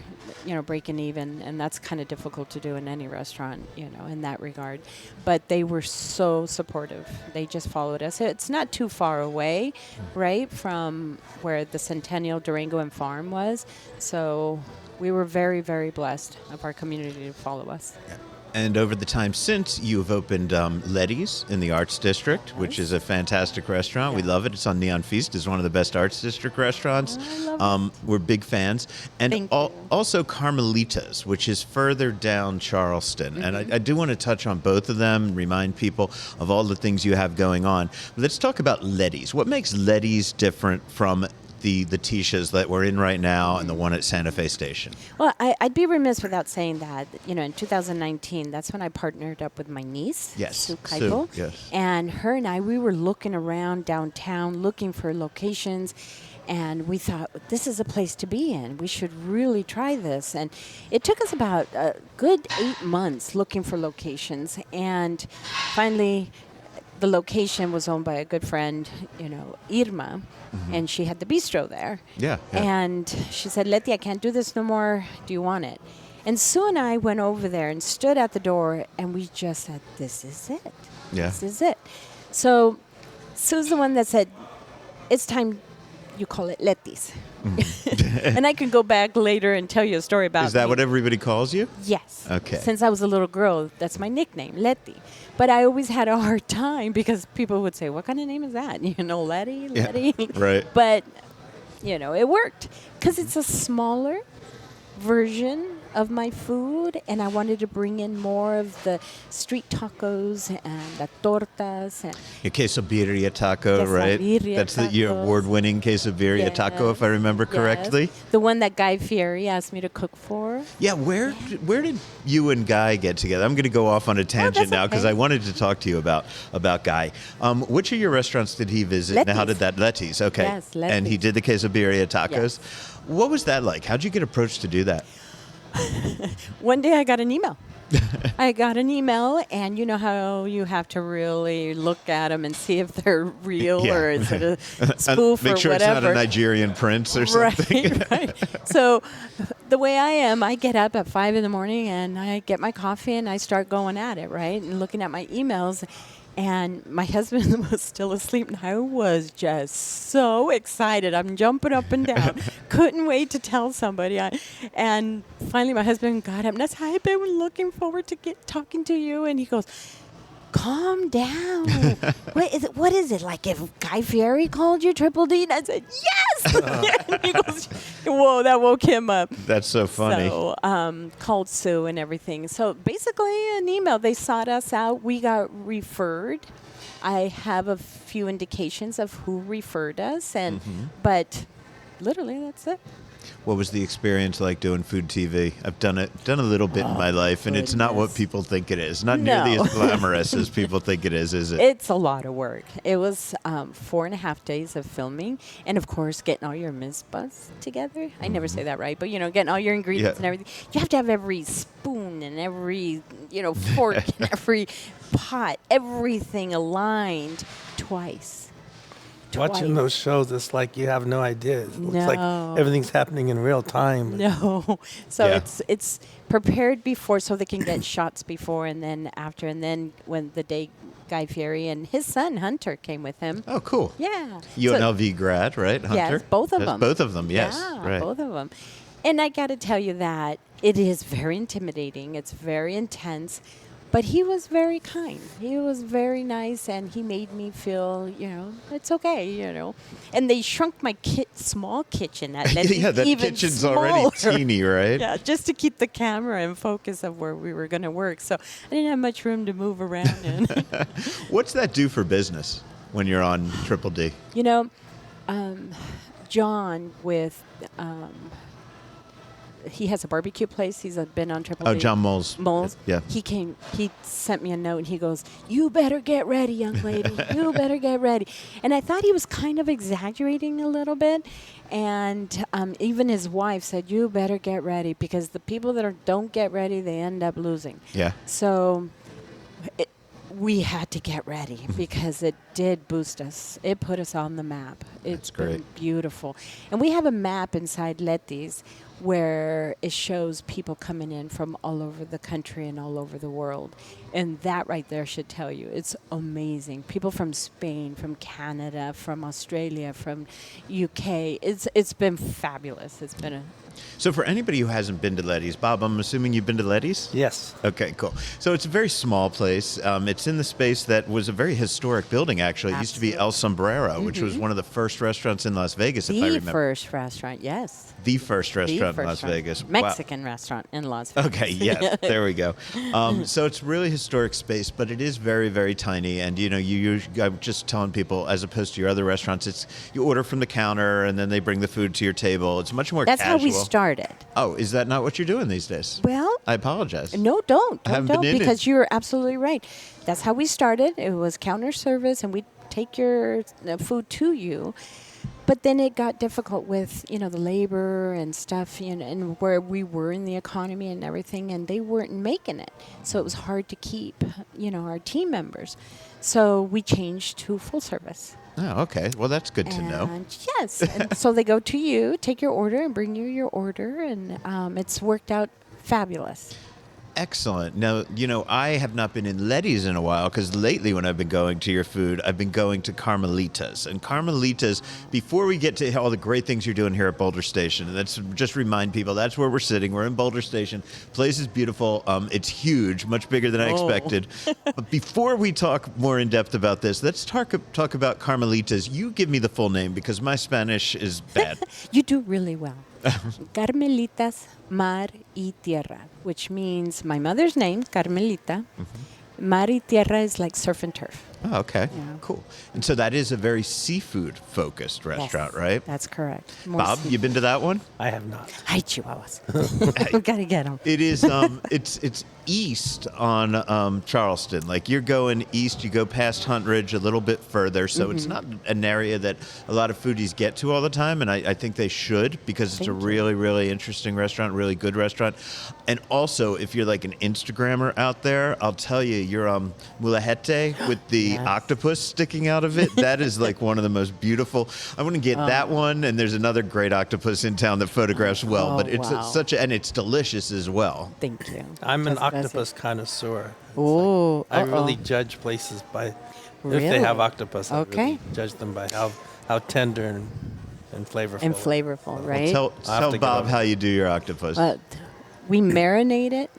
breaking even, and that's kind of difficult to do in any restaurant, in that regard. But they were so supportive. They just followed us. It's not too far away, right, from where the Centennial Durango and Farm was. So we were very, very blessed of our community to follow us. Yeah. And over the time since, you've opened Letty's in the Arts District, which is a fantastic restaurant. We love it. It's on Neon Feast. It's one of the best Arts District restaurants. I love it. We're big fans. And also Carmelita's, which is further down Charleston. And I do want to touch on both of them, remind people of all the things you have going on. But let's talk about Letty's. What makes Letty's different from the Leticias that we're in right now and the one at Santa Fe Station? Well, I'd be remiss without saying that, in 2019, that's when I partnered up with my niece, Sue Keipel. Yes. And her and I, we were looking around downtown, looking for locations, and we thought, this is a place to be in. We should really try this. And it took us about a good 8 months looking for locations, and finally the location was owned by a good friend, Irma, and she had the bistro there. Yeah. And she said, Leti, I can't do this no more. Do you want it? And Sue and I went over there and stood at the door, and we just said, this is it. Yeah. This is it. So Sue's the one that said, it's time you call it Leti's. And I can go back later and tell you a story about Is that me. what everybody calls you? Yes. Okay. Since I was a little girl, that's my nickname, Leti. But I always had a hard time because people would say, what kind of name is that? Letty? Right. But, it worked because it's a smaller version of my food, and I wanted to bring in more of the street tacos and the tortas. And Your quesabirria taco, right? That's your award-winning quesabirria taco, if I remember correctly. Yes. The one that Guy Fieri asked me to cook for. Yeah, where did you and Guy get together? I'm going to go off on a tangent now because I wanted to talk to you about Guy. Which of your restaurants did he visit? Letty's. And how did that? Letty's, okay. Yes, Letty's. And he did the quesabirria tacos. Yes. What was that like? How'd you get approached to do that? One day I got an email. And you know how you have to really look at them and see if they're real or is it a spoof Make sure or whatever. it's not a Nigerian prince or something. Right. So the way I am, I get up at 5 a.m. and I get my coffee and I start going at it, right? And looking at my emails. And my husband was still asleep, and I was just so excited. I'm jumping up and down. Couldn't wait to tell somebody. And finally, my husband got up, and I said, I've been looking forward to talking to you. And he goes, calm down. What is it? Like if Guy Fieri called you Triple D? And I said, yes! And he goes, whoa, that woke him up. That's so funny. So called Sue and everything. So basically an email. They sought us out. We got referred. I have a few indications of who referred us, but literally that's it. What was the experience like doing food TV? I've done a little bit in my life, and it's not what people think it is. Not nearly as glamorous as people think it is it? It's a lot of work. It was 4.5 days of filming, and of course, getting all your misbahs together. I never say that right, but getting all your ingredients and everything. You have to have every spoon and every fork and every pot, everything aligned twice. Watching those shows, it's like you have no idea. It looks like everything's happening in real time. No. So it's prepared before so they can get shots before and then after. And then when the day Guy Fieri and his son, Hunter, came with him. Oh, cool. Yeah. UNLV grad, right, Hunter? Yes, both of them. Both of them, yes. Yeah, right. both of them. And I got to tell you that it is very intimidating. It's very intense. But he was very kind. He was very nice, and he made me feel, it's okay, And they shrunk my small kitchen. That that even kitchen's smaller. already teeny, right? Yeah, just to keep the camera in focus of where we were going to work. So I didn't have much room to move around in. What's that do for business when you're on Triple D? John with... he has a barbecue place. He's been on Triple D. Oh, John Moles. Moles. Yeah. He sent me a note, and he goes, you better get ready, young lady. You better get ready. And I thought he was kind of exaggerating a little bit. And even his wife said, you better get ready, because the people that don't get ready, they end up losing. Yeah. So we had to get ready because it did boost us. It put us on the map. It's been beautiful. And we have a map inside Leti's where it shows people coming in from all over the country and all over the world. And that right there should tell you, it's amazing. People from Spain, from Canada, from Australia, from UK. It's been fabulous. It's been So for anybody who hasn't been to Letty's, Bob, I'm assuming you've been to Letty's? Yes. Okay, cool. So it's a very small place. It's in the space that was a very historic building, actually. It used to be El Sombrero, which was one of the first restaurants in Las Vegas, if I remember. The first restaurant, yes. The first restaurant in Las Vegas. Mexican restaurant in Las Vegas. Okay, yeah, there we go. So it's really historic space, but it is very, very tiny. And, I'm just telling people, as opposed to your other restaurants, you order from the counter and then they bring the food to your table. It's much more casual. That's how we started. Oh, is that not what you're doing these days? Well, I apologize. No, don't. I haven't been in because you're absolutely right. That's how we started. It was counter service, and we'd take your food to you. But then it got difficult with, the labor and stuff, and where we were in the economy and everything, and they weren't making it. So it was hard to keep, our team members. So we changed to full service. Oh, okay. Well, that's good to know. Yes. And so they go to you, take your order, and bring you your order, and it's worked out fabulous. Excellent. Now, I have not been in Letty's in a while because lately when I've been going to your food, I've been going to Carmelita's. And Carmelita's, before we get to all the great things you're doing here at Boulder Station, and let's just remind people, that's where we're sitting. We're in Boulder Station. Place is beautiful. It's huge, much bigger than I expected. But before we talk more in depth about this, let's talk about Carmelita's. You give me the full name because my Spanish is bad. You do really well. Carmelitas Mar y Tierra, which means my mother's name, Carmelita. Mar y Tierra is like surf and turf. Oh, okay. Yeah. Cool. And so that is a very seafood-focused restaurant, right? That's correct. Bob, you been to that one? I have not. Hi, Chihuahuas. Gotta get them. It is. It's east on Charleston. Like you're going east, you go past Hunt Ridge a little bit further. So it's not an area that a lot of foodies get to all the time, and I think they should because it's a really, really interesting restaurant, really good restaurant. And also, if you're like an Instagrammer out there, I'll tell you, you're Mulahete with the the octopus sticking out of it. That is like one of the most beautiful. I want to get that one, and there's another great octopus in town that photographs well, but it's and it's delicious as well. Thank you. I'm an octopus connoisseur. Oh, I really judge places by if they have octopus. I really judge them by how tender and flavorful. And flavorful, right? Well, tell Bob how you do your octopus. We marinate it,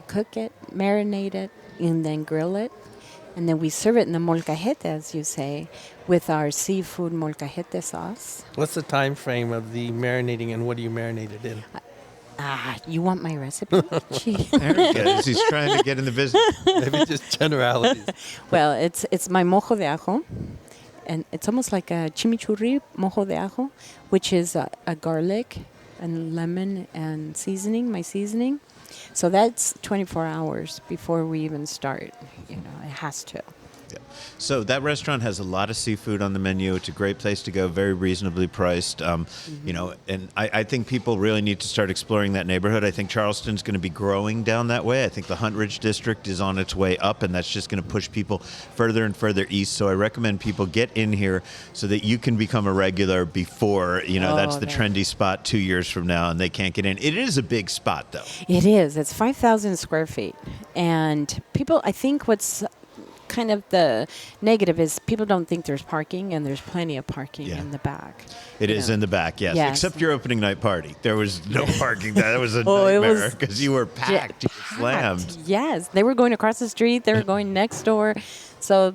cook it, marinate it, and then grill it. And then we serve it in the molcajete, as you say, with our seafood molcajete sauce. What's the time frame of the marinating, and what do you marinate it in? You want my recipe? There he goes. He's trying to get in the business. Maybe just generalities. Well, it's my mojo de ajo. And it's almost like a chimichurri mojo de ajo, which is a garlic and lemon and my seasoning. So that's 24 hours before we even start. It has to. Yeah. So that restaurant has a lot of seafood on the menu. It's a great place to go, very reasonably priced. And I think people really need to start exploring that neighborhood. I think Charleston's going to be growing down that way. I think the Hunt Ridge district is on its way up, and that's just going to push people further and further east. So I recommend people get in here so that you can become a regular before, that's the trendy spot 2 years from now, and they can't get in. It is a big spot, though. It is. It's 5,000 square feet. And people, I think what's kind of the negative is people don't think there's parking, and there's plenty of parking in the back. It is in the back, yes. Except your opening night party. There was no parking. That was a nightmare because you were packed. You were slammed. Yes. They were going across the street. They were going next door. So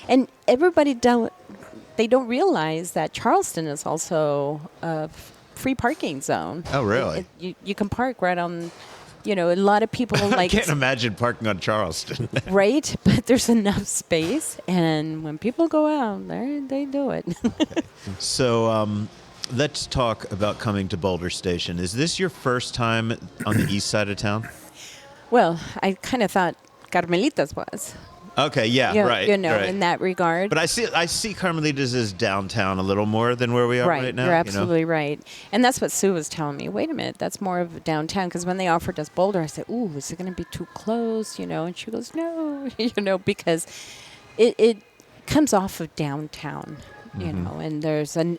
and everybody they don't realize that Charleston is also a free parking zone. Oh, really? You can park right on. A lot of people I can't imagine parking on Charleston. Right? But there's enough space. And when people go out, they do it. Okay. So let's talk about coming to Boulder Station. Is this your first time on the east side of town? Well, I kind of thought Carmelitas was. Okay, right. Right. In that regard. But I see Carmelitas as downtown a little more than where we are right now. You're absolutely right. And that's what Sue was telling me. Wait a minute, that's more of downtown. Because when they offered us Boulder, I said, ooh, is it going to be too close? And she goes, no, because it comes off of downtown. And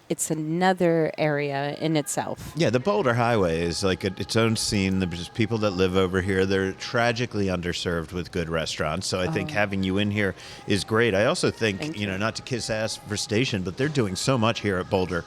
it's another area in itself. Yeah, the Boulder Highway is like its own scene. There's people that live over here. They're tragically underserved with good restaurants. So I think having you in here is great. I also think, not to kiss ass for Station, but they're doing so much here at Boulder.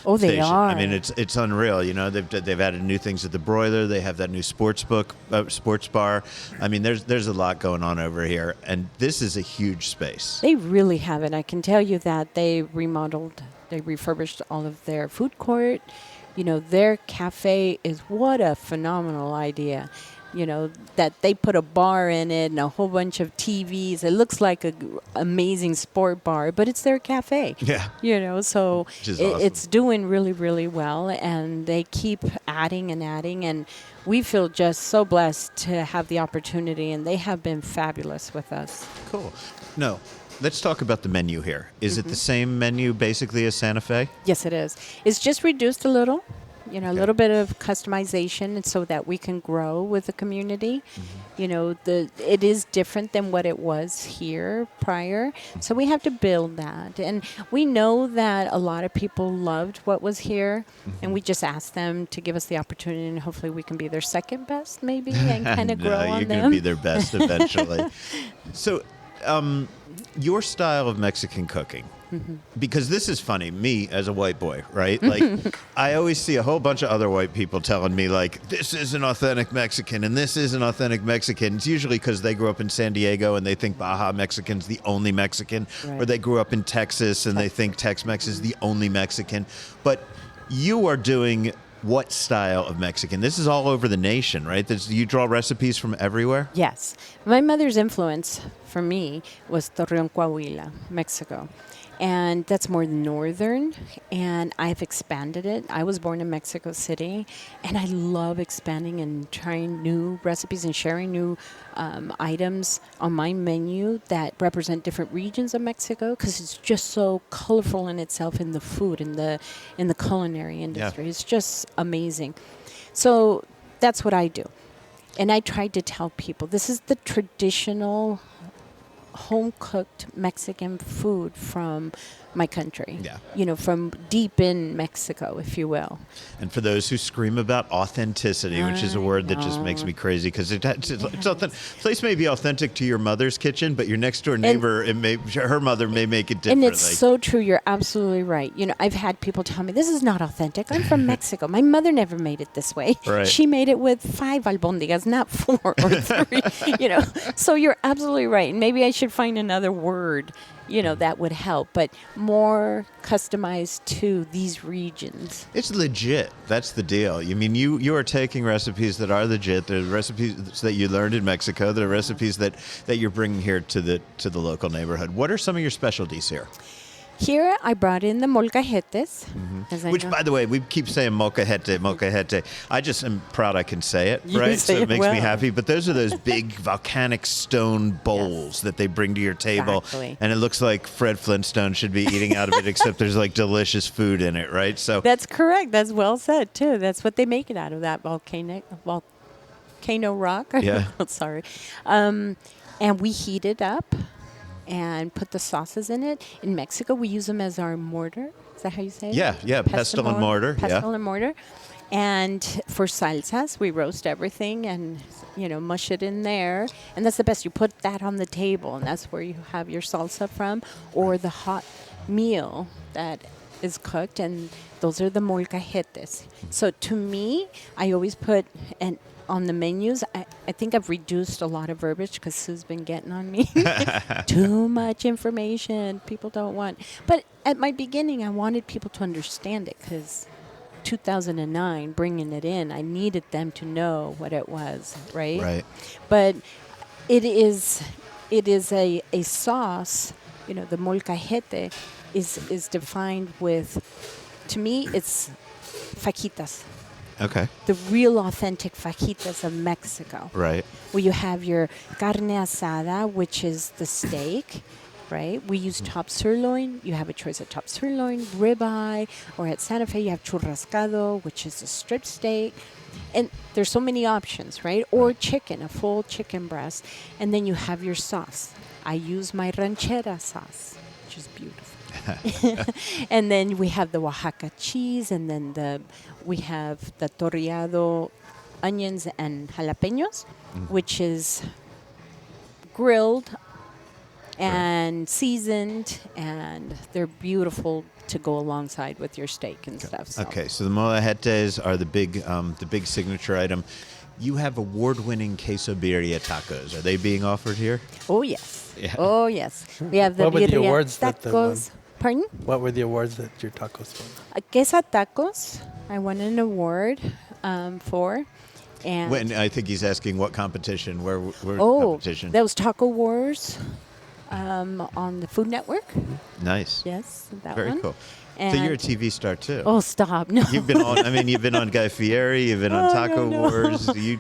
Oh, they Station. are. I mean, it's unreal. They've added new things at the Broiler. They have that new sports bar. I mean, there's a lot going on over here, and this is a huge space. They really have it. I can tell you that they refurbished all of their food court. Their cafe is what a phenomenal idea. That they put a bar in it and a whole bunch of TVs. It looks like an amazing sport bar, but it's their cafe. Yeah. So awesome. It's doing really, really well, and they keep adding and adding, and we feel just so blessed to have the opportunity, and they have been fabulous with us. Cool. No. Let's talk about the menu here. Is it the same menu basically as Santa Fe? Yes, it is. It's just reduced a little. A little bit of customization so that we can grow with the community. It is different than what it was here prior. So we have to build that. And we know that a lot of people loved what was here. And we just asked them to give us the opportunity, and hopefully we can be their second best maybe and kind of grow on them. You're going to be their best eventually. So your style of Mexican cooking, because this is funny, me as a white boy, right? Like, I always see a whole bunch of other white people telling me, like, this isn't authentic Mexican and this isn't authentic Mexican. It's usually because they grew up in San Diego and they think Baja Mexican's the only Mexican, or they grew up in Texas and they think Tex-Mex is the only Mexican. But you are doing what style of Mexican? This is all over the nation, right? You draw recipes from everywhere? Yes. My mother's influence for me was Torreon, Coahuila, Mexico. And that's more northern, and I've expanded it. I was born in Mexico City, and I love expanding and trying new recipes and sharing new items on my menu that represent different regions of Mexico, because it's just so colorful in itself in the food, in the culinary industry. Yeah. It's just amazing. So that's what I do. And I tried to tell people, this is the traditional home-cooked Mexican food from my country. Yeah. You know, from deep in Mexico, if you will. And for those who scream about authenticity, which is a word that just makes me crazy, because place may be authentic to your mother's kitchen, but your next door neighbor, her mother may make it differently. And it's so true. You're absolutely right. You know, I've had people tell me, this is not authentic. I'm from Mexico. My mother never made it this way. Right. She made it with 5 albondigas, not 4 or 3. You know, so you're absolutely right. And maybe I should find another word, you know, that would help, but more customized to these regions. It's legit. That's the deal. I mean, you are taking recipes that are legit. They're recipes that you learned in Mexico. They're recipes that you're bringing here to the local neighborhood. What are some of your specialties here? Here, I brought in the molcajetes. Which, by the way, we keep saying molcajete. I just am proud I can say it, You right? say So it it makes me well. happy. But those are those big volcanic stone bowls that they bring to your table. Exactly. And it looks like Fred Flintstone should be eating out of it, except there's like delicious food in it, right? So That's correct. That's well said, too. That's what they make it out of, that volcano rock. Yeah. Sorry. And we heat it up and put the sauces in it. In Mexico, we use them as our mortar. Is that how you say it? Yeah, pestle and mortar. Pestle and mortar. And for salsas, we roast everything and, you know, mush it in there. And that's the best. You put that on the table, and that's where you have your salsa from, or the hot meal that is cooked, and those are the molcajetes. So to me, I always put on the menus, I think I've reduced a lot of verbiage because Sue's been getting on me. Too much information. People don't want. But at my beginning, I wanted people to understand it because 2009, bringing it in, I needed them to know what it was, right? Right. But it is a sauce, you know, the molcajete is defined with, to me, it's fajitas. Okay. The real authentic fajitas of Mexico. Right. Where you have your carne asada, which is the steak, right? We use top sirloin. You have a choice of top sirloin, ribeye, or at Santa Fe you have churrascado, which is a strip steak. And there's so many options, right? Or chicken, a full chicken breast. And then you have your sauce. I use my ranchera sauce, which is beautiful. And then we have the Oaxaca cheese, and then we have the torreado onions and jalapenos, which is grilled and seasoned, and they're beautiful to go alongside with your steak and stuff. So. Okay, so the molcajetes are the big signature item. You have award-winning queso birria tacos. Are they being offered here? Oh yes. Yeah. Oh yes. We have the What were the birria awards that they won? tacos. Pardon? What were the awards that your tacos won? Queso tacos. I won an award for. And When I think he's asking what competition, where competition? that was Taco Wars on the Food Network. Nice. Yes, that Very one. cool. And So you're a TV star too. Oh, stop! No. You've been on. I mean, you've been on Guy Fieri. You've been on Oh, Taco no. Wars. You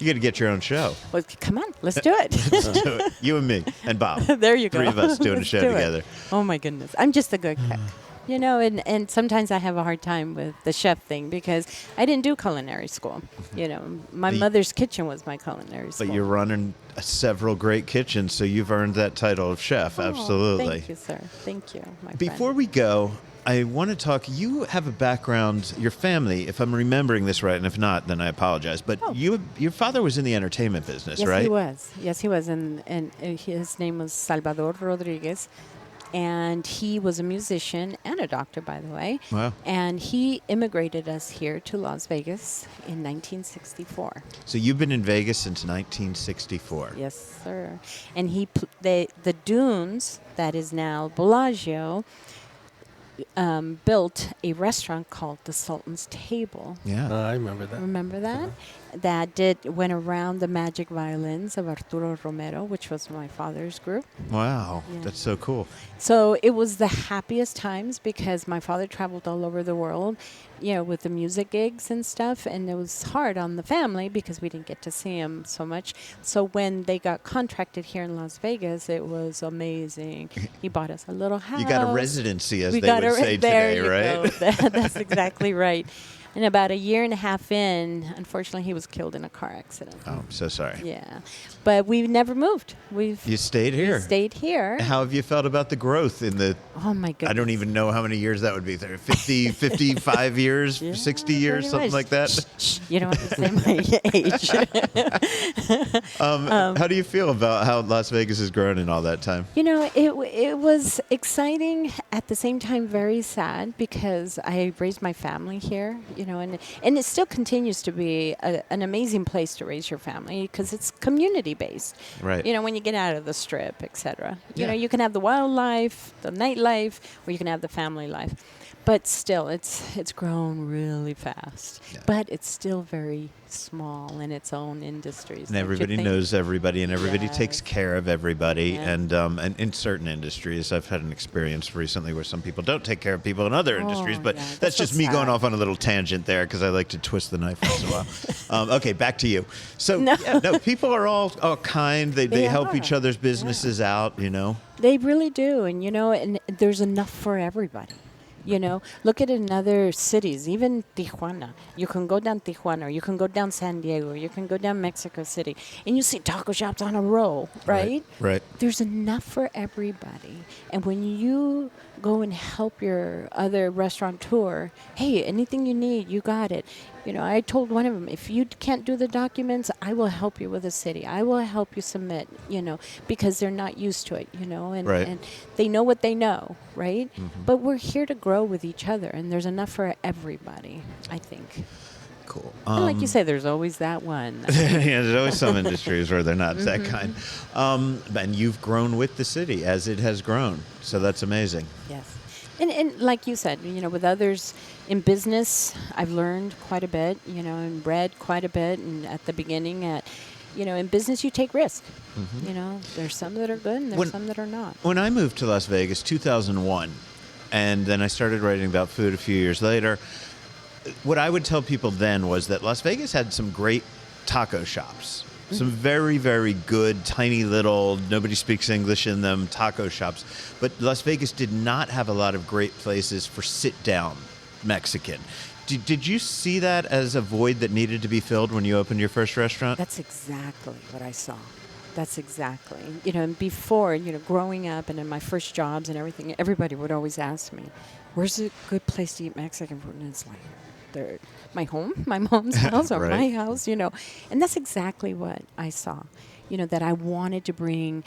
got to get your own show. Well, come on, let's do it. Let's do it. You and me and Bob. There you go. Three of us doing a Let's show do it. together. Oh my goodness, I'm just a good cook. You know, and sometimes I have a hard time with the chef thing because I didn't do culinary school. You know, my mother's kitchen was my culinary school. But you're running several great kitchens, so you've earned that title of chef. Oh, Absolutely. Thank you, sir. Thank you, my Before friend. we go, I want to talk. You have a background. Your family, if I'm remembering this right, and if not, then I apologize. But your father was in the entertainment business, Yes, right? he was. Yes, he was. And his name was Salvador Rodriguez. And he was a musician and a doctor, by the way. Wow. And he immigrated us here to Las Vegas in 1964. So you've been in Vegas since 1964. Yes, sir. And the Dunes, that is now Bellagio, built a restaurant called the Sultan's Table. Yeah. I remember that. Remember that? That went around the magic violins of Arturo Romero, which was my father's group. Wow. Yeah. That's so cool. So it was the happiest times because my father traveled all over the world, you know, with the music gigs and stuff. And it was hard on the family because we didn't get to see him so much. So when they got contracted here in Las Vegas, it was amazing. He bought us a little house. You got a residency, as We they got would say there today, you right? go. That's exactly right. And about a year and a half in, unfortunately, he was killed in a car accident. Oh, I'm so sorry. Yeah. But we've never moved. You stayed here. Stayed here. How have you felt about the growth in the... Oh, my goodness. I don't even know how many years that would be. 50, 55 years, 60 years, something like that? Shh, you don't have to say my age. How do you feel about how Las Vegas has grown in all that time? It was exciting, at the same time very sad, because I raised my family here, and it still continues to be an amazing place to raise your family because it's community-based. Right. When you get out of the Strip, etc. Yeah. You can have the wildlife, the nightlife, or you can have the family life. But still, it's grown really fast. Yeah. But it's still very small in its own industries. And everybody knows everybody, and everybody Yes. takes care of everybody. Yeah. And in certain industries, I've had an experience recently where some people don't take care of people in other industries. But yeah, that's that's so just me sad. going off on a little tangent there because I like to twist the knife once in a while. Okay, back to you. So, No. people are all kind. They They help are. each other's businesses out, They really do, and there's enough for everybody. Look at in other cities, even Tijuana. You can go down Tijuana, or you can go down San Diego, or you can go down Mexico City, and you see taco shops on a row, right? Right. There's enough for everybody. And when you go and help your other restaurateur, hey, anything you need, you got it. I told one of them, if you can't do the documents, I will help you with the city. I will help you submit, because they're not used to it, and, Right. and they know what they know, right? Mm-hmm. But we're here to grow with each other, and there's enough for everybody, I think. Cool. And like you say, there's always that one. Yeah, there's always some industries where they're not that Mm-hmm. kind. And you've grown with the city as it has grown. So that's amazing. Yes. And like you said, with others in business, I've learned quite a bit, and read quite a bit. And at the beginning, in business, you take risk. Mm-hmm. There's some that are good and there's some that are not. When I moved to Las Vegas, 2001, and then I started writing about food a few years later, what I would tell people then was that Las Vegas had some great taco shops. Some very, very good, tiny little, nobody speaks English in them, taco shops. But Las Vegas did not have a lot of great places for sit-down Mexican. Did you see that as a void that needed to be filled when you opened your first restaurant? That's exactly what I saw. That's exactly. And before, growing up and in my first jobs and everything, everybody would always ask me, where's a good place to eat Mexican food? And it's like, my home, my mom's house, or Right. my house, And that's exactly what I saw, that I wanted to bring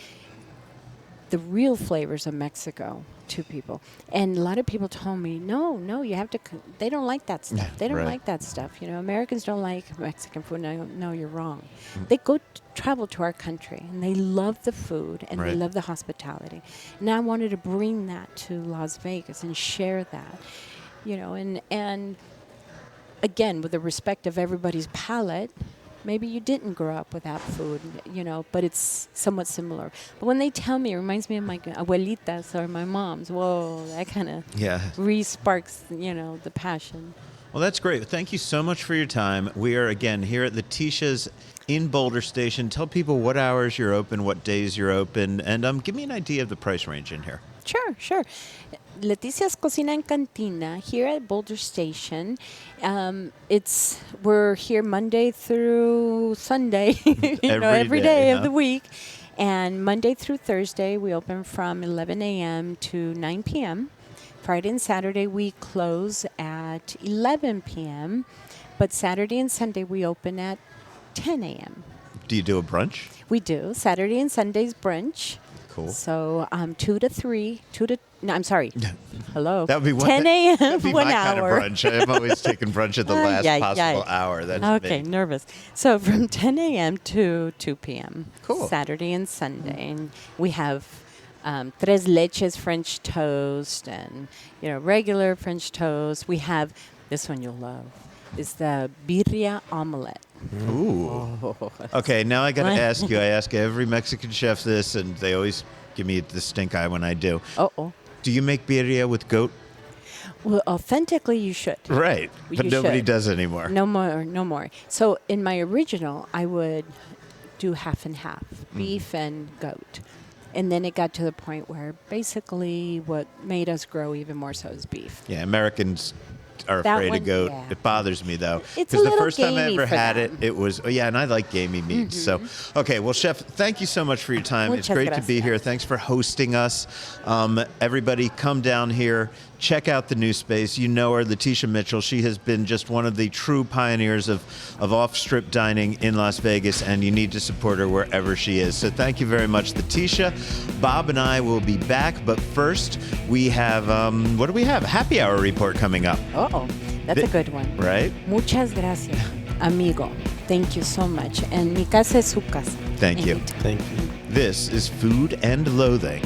the real flavors of Mexico to people. And a lot of people told me, no, you have to, they don't like that stuff. They don't Right. like that stuff. Americans don't like Mexican food. No, you're wrong. They go travel to our country and they love the food and they Right. love the hospitality. And I wanted to bring that to Las Vegas and share that, and again, with the respect of everybody's palate, maybe you didn't grow up with that food, but it's somewhat similar. But when they tell me, it reminds me of my abuelitas or my mom's, whoa, that kind of re-sparks, the passion. Well, that's great. Thank you so much for your time. We are, again, here at Leticia's in Boulder Station. Tell people what hours you're open, what days you're open, and give me an idea of the price range in here. Sure. Leticia's Cocina and Cantina here at Boulder Station. We're here Monday through Sunday, every day of the week. And Monday through Thursday, we open from 11 a.m. to 9 p.m. Friday and Saturday, we close at 11 p.m. But Saturday and Sunday, we open at 10 a.m. Do you do a brunch? We do. Saturday and Sunday's brunch. Cool. So 2 to 3, I'm sorry. Hello. That would be 10 a.m. That'd be 1 my hour. kind of brunch. I'm always taking brunch at the last possible hour. That's Okay, me. nervous. So from 10 a.m. to 2 p.m. Cool. Saturday and Sunday. And we have tres leches French toast and, regular French toast. We have, this one you'll love, is the birria omelette. Ooh. Okay, now I got to ask you. I ask every Mexican chef this, and they always give me the stink eye when I do. Uh-oh. Do you make birria with goat? Well, authentically, you should. Right, but You nobody should. does anymore. No more. So in my original, I would do half and half, beef and goat. And then it got to the point where basically what made us grow even more so is beef. Yeah, Americans are That afraid one, of goat. yeah. It bothers me, though. It's a the little first time I gamey ever for had them. it was, and I like gamey meats. So, okay, well, Chef, thank you so much for your time. It's Muchas great to be gracias. here. Thanks for hosting us. Everybody, come down here. Check out the new space. You know her, Leticia Mitchell. She has been just one of the true pioneers of off-strip dining in Las Vegas, and you need to support her wherever she is. So thank you very much, Leticia. Bob and I will be back, but first we have, what do we have? A happy hour report coming up. Oh, that's a good one. Right? Muchas gracias, amigo. Thank you so much. And mi casa es su casa. Thank you. Anytime. Thank you. This is Food and Loathing.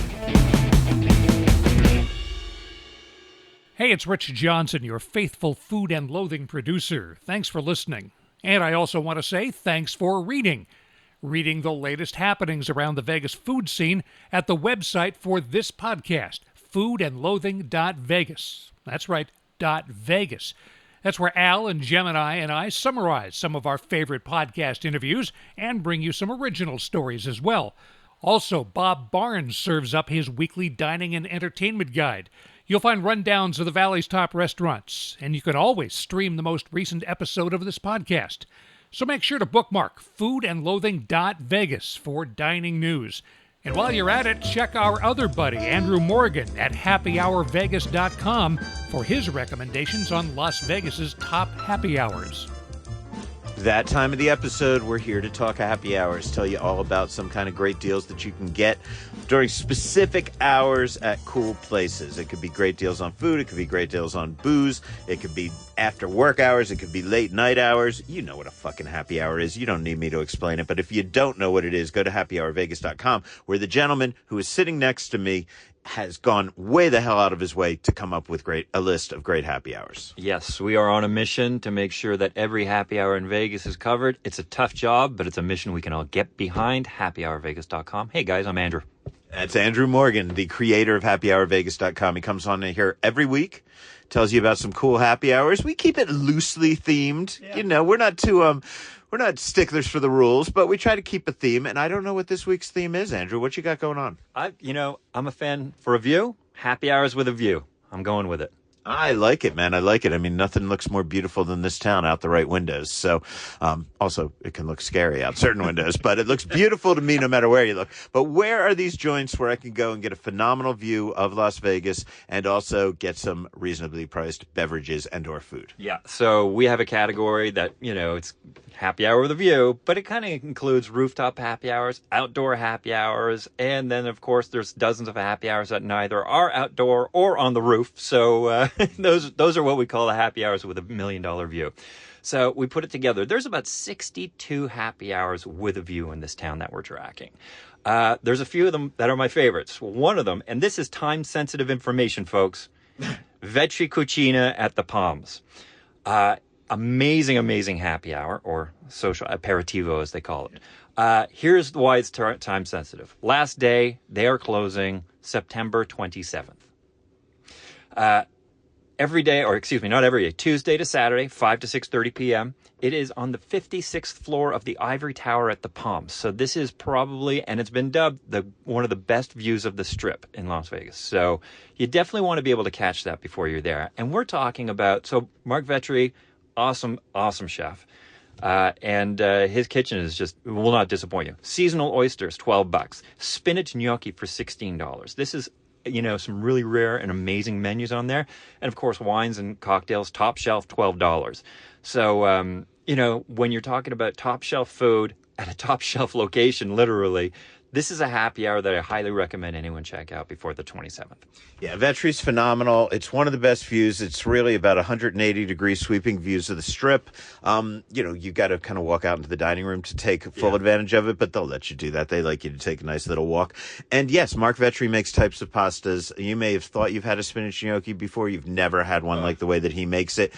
Hey, it's Rich Johnson, your faithful Food and Loathing producer. Thanks for listening. And I also want to say thanks for reading. Reading the latest happenings around the Vegas food scene at the website for this podcast, foodandloathing.vegas. That's right, .vegas. That's where Al and Gemini and I summarize some of our favorite podcast interviews and bring you some original stories as well. Also, Bab Barnes serves up his weekly dining and entertainment guide. You'll find rundowns of the Valley's top restaurants, and you can always stream the most recent episode of this podcast. So make sure to bookmark foodandloathing.vegas for dining news. And while you're at it, check our other buddy, Andrew Morgan, at happyhourvegas.com for his recommendations on Las Vegas's top happy hours. That time of the episode, we're here to talk happy hours, tell you all about some kind of great deals that you can get during specific hours at cool places. It could be great deals on food. It could be great deals on booze. It could be after work hours. It could be late night hours. You know what a fucking happy hour is. You don't need me to explain it. But if you don't know what it is, go to happyhourvegas.com, where the gentleman who is sitting next to me has gone way the hell out of his way to come up with a list of great happy hours. Yes, we are on a mission to make sure that every happy hour in Vegas is covered. It's a tough job, but it's a mission we can all get behind. happyhourvegas.com. Hey guys, I'm Andrew. That's Andrew Morgan, the creator of happyhourvegas.com. He comes on here every week, tells you about some cool happy hours. We keep it loosely themed. Yeah. You know, we're not too we're not sticklers for the rules, but we try to keep a theme. And I don't know what this week's theme is, Andrew. What you got going on? I'm a fan for a view. Happy hours with a view. I'm going with it. I like it, man. I like it. I mean, nothing looks more beautiful than this town out the right windows. So, also, it can look scary out certain windows, but it looks beautiful to me no matter where you look. But where are these joints where I can go and get a phenomenal view of Las Vegas and also get some reasonably priced beverages and or food? Yeah. So we have a category that, it's happy hour with a view, but it kind of includes rooftop happy hours, outdoor happy hours, and then, of course, there's dozens of happy hours that neither are outdoor or on the roof. So, those are what we call the happy hours with $1 million view. So we put it together. There's about 62 happy hours with a view in this town that we're tracking. There's a few of them that are my favorites. One of them, and this is time-sensitive information, folks, Vetri Cocina at the Palms. Amazing happy hour, or social aperitivo as they call it. Here's why it's time-sensitive. Last day, they are closing September 27th. Every day, not every day, Tuesday to Saturday, 5 to 6:30 p.m. It is on the 56th floor of the Ivory Tower at the Palms. So this is probably, and it's been dubbed, one of the best views of the Strip in Las Vegas. So you definitely want to be able to catch that before you're there. And we're talking about, Mark Vetri, awesome chef. And his kitchen will not disappoint you. Seasonal oysters, $12. Spinach gnocchi for $16. This is some really rare and amazing menus on there. And of course, wines and cocktails, top shelf, $12. So, when you're talking about top shelf food at a top shelf location, literally, this is a happy hour that I highly recommend anyone check out before the 27th. Yeah, Vetri's phenomenal. It's one of the best views. It's really about 180-degree sweeping views of the Strip. You got to kind of walk out into the dining room to take full advantage of it, but they'll let you do that. They like you to take a nice little walk. And yes, Mark Vetri makes types of pastas. You may have thought you've had a spinach gnocchi before. You've never had one like the way that he makes it.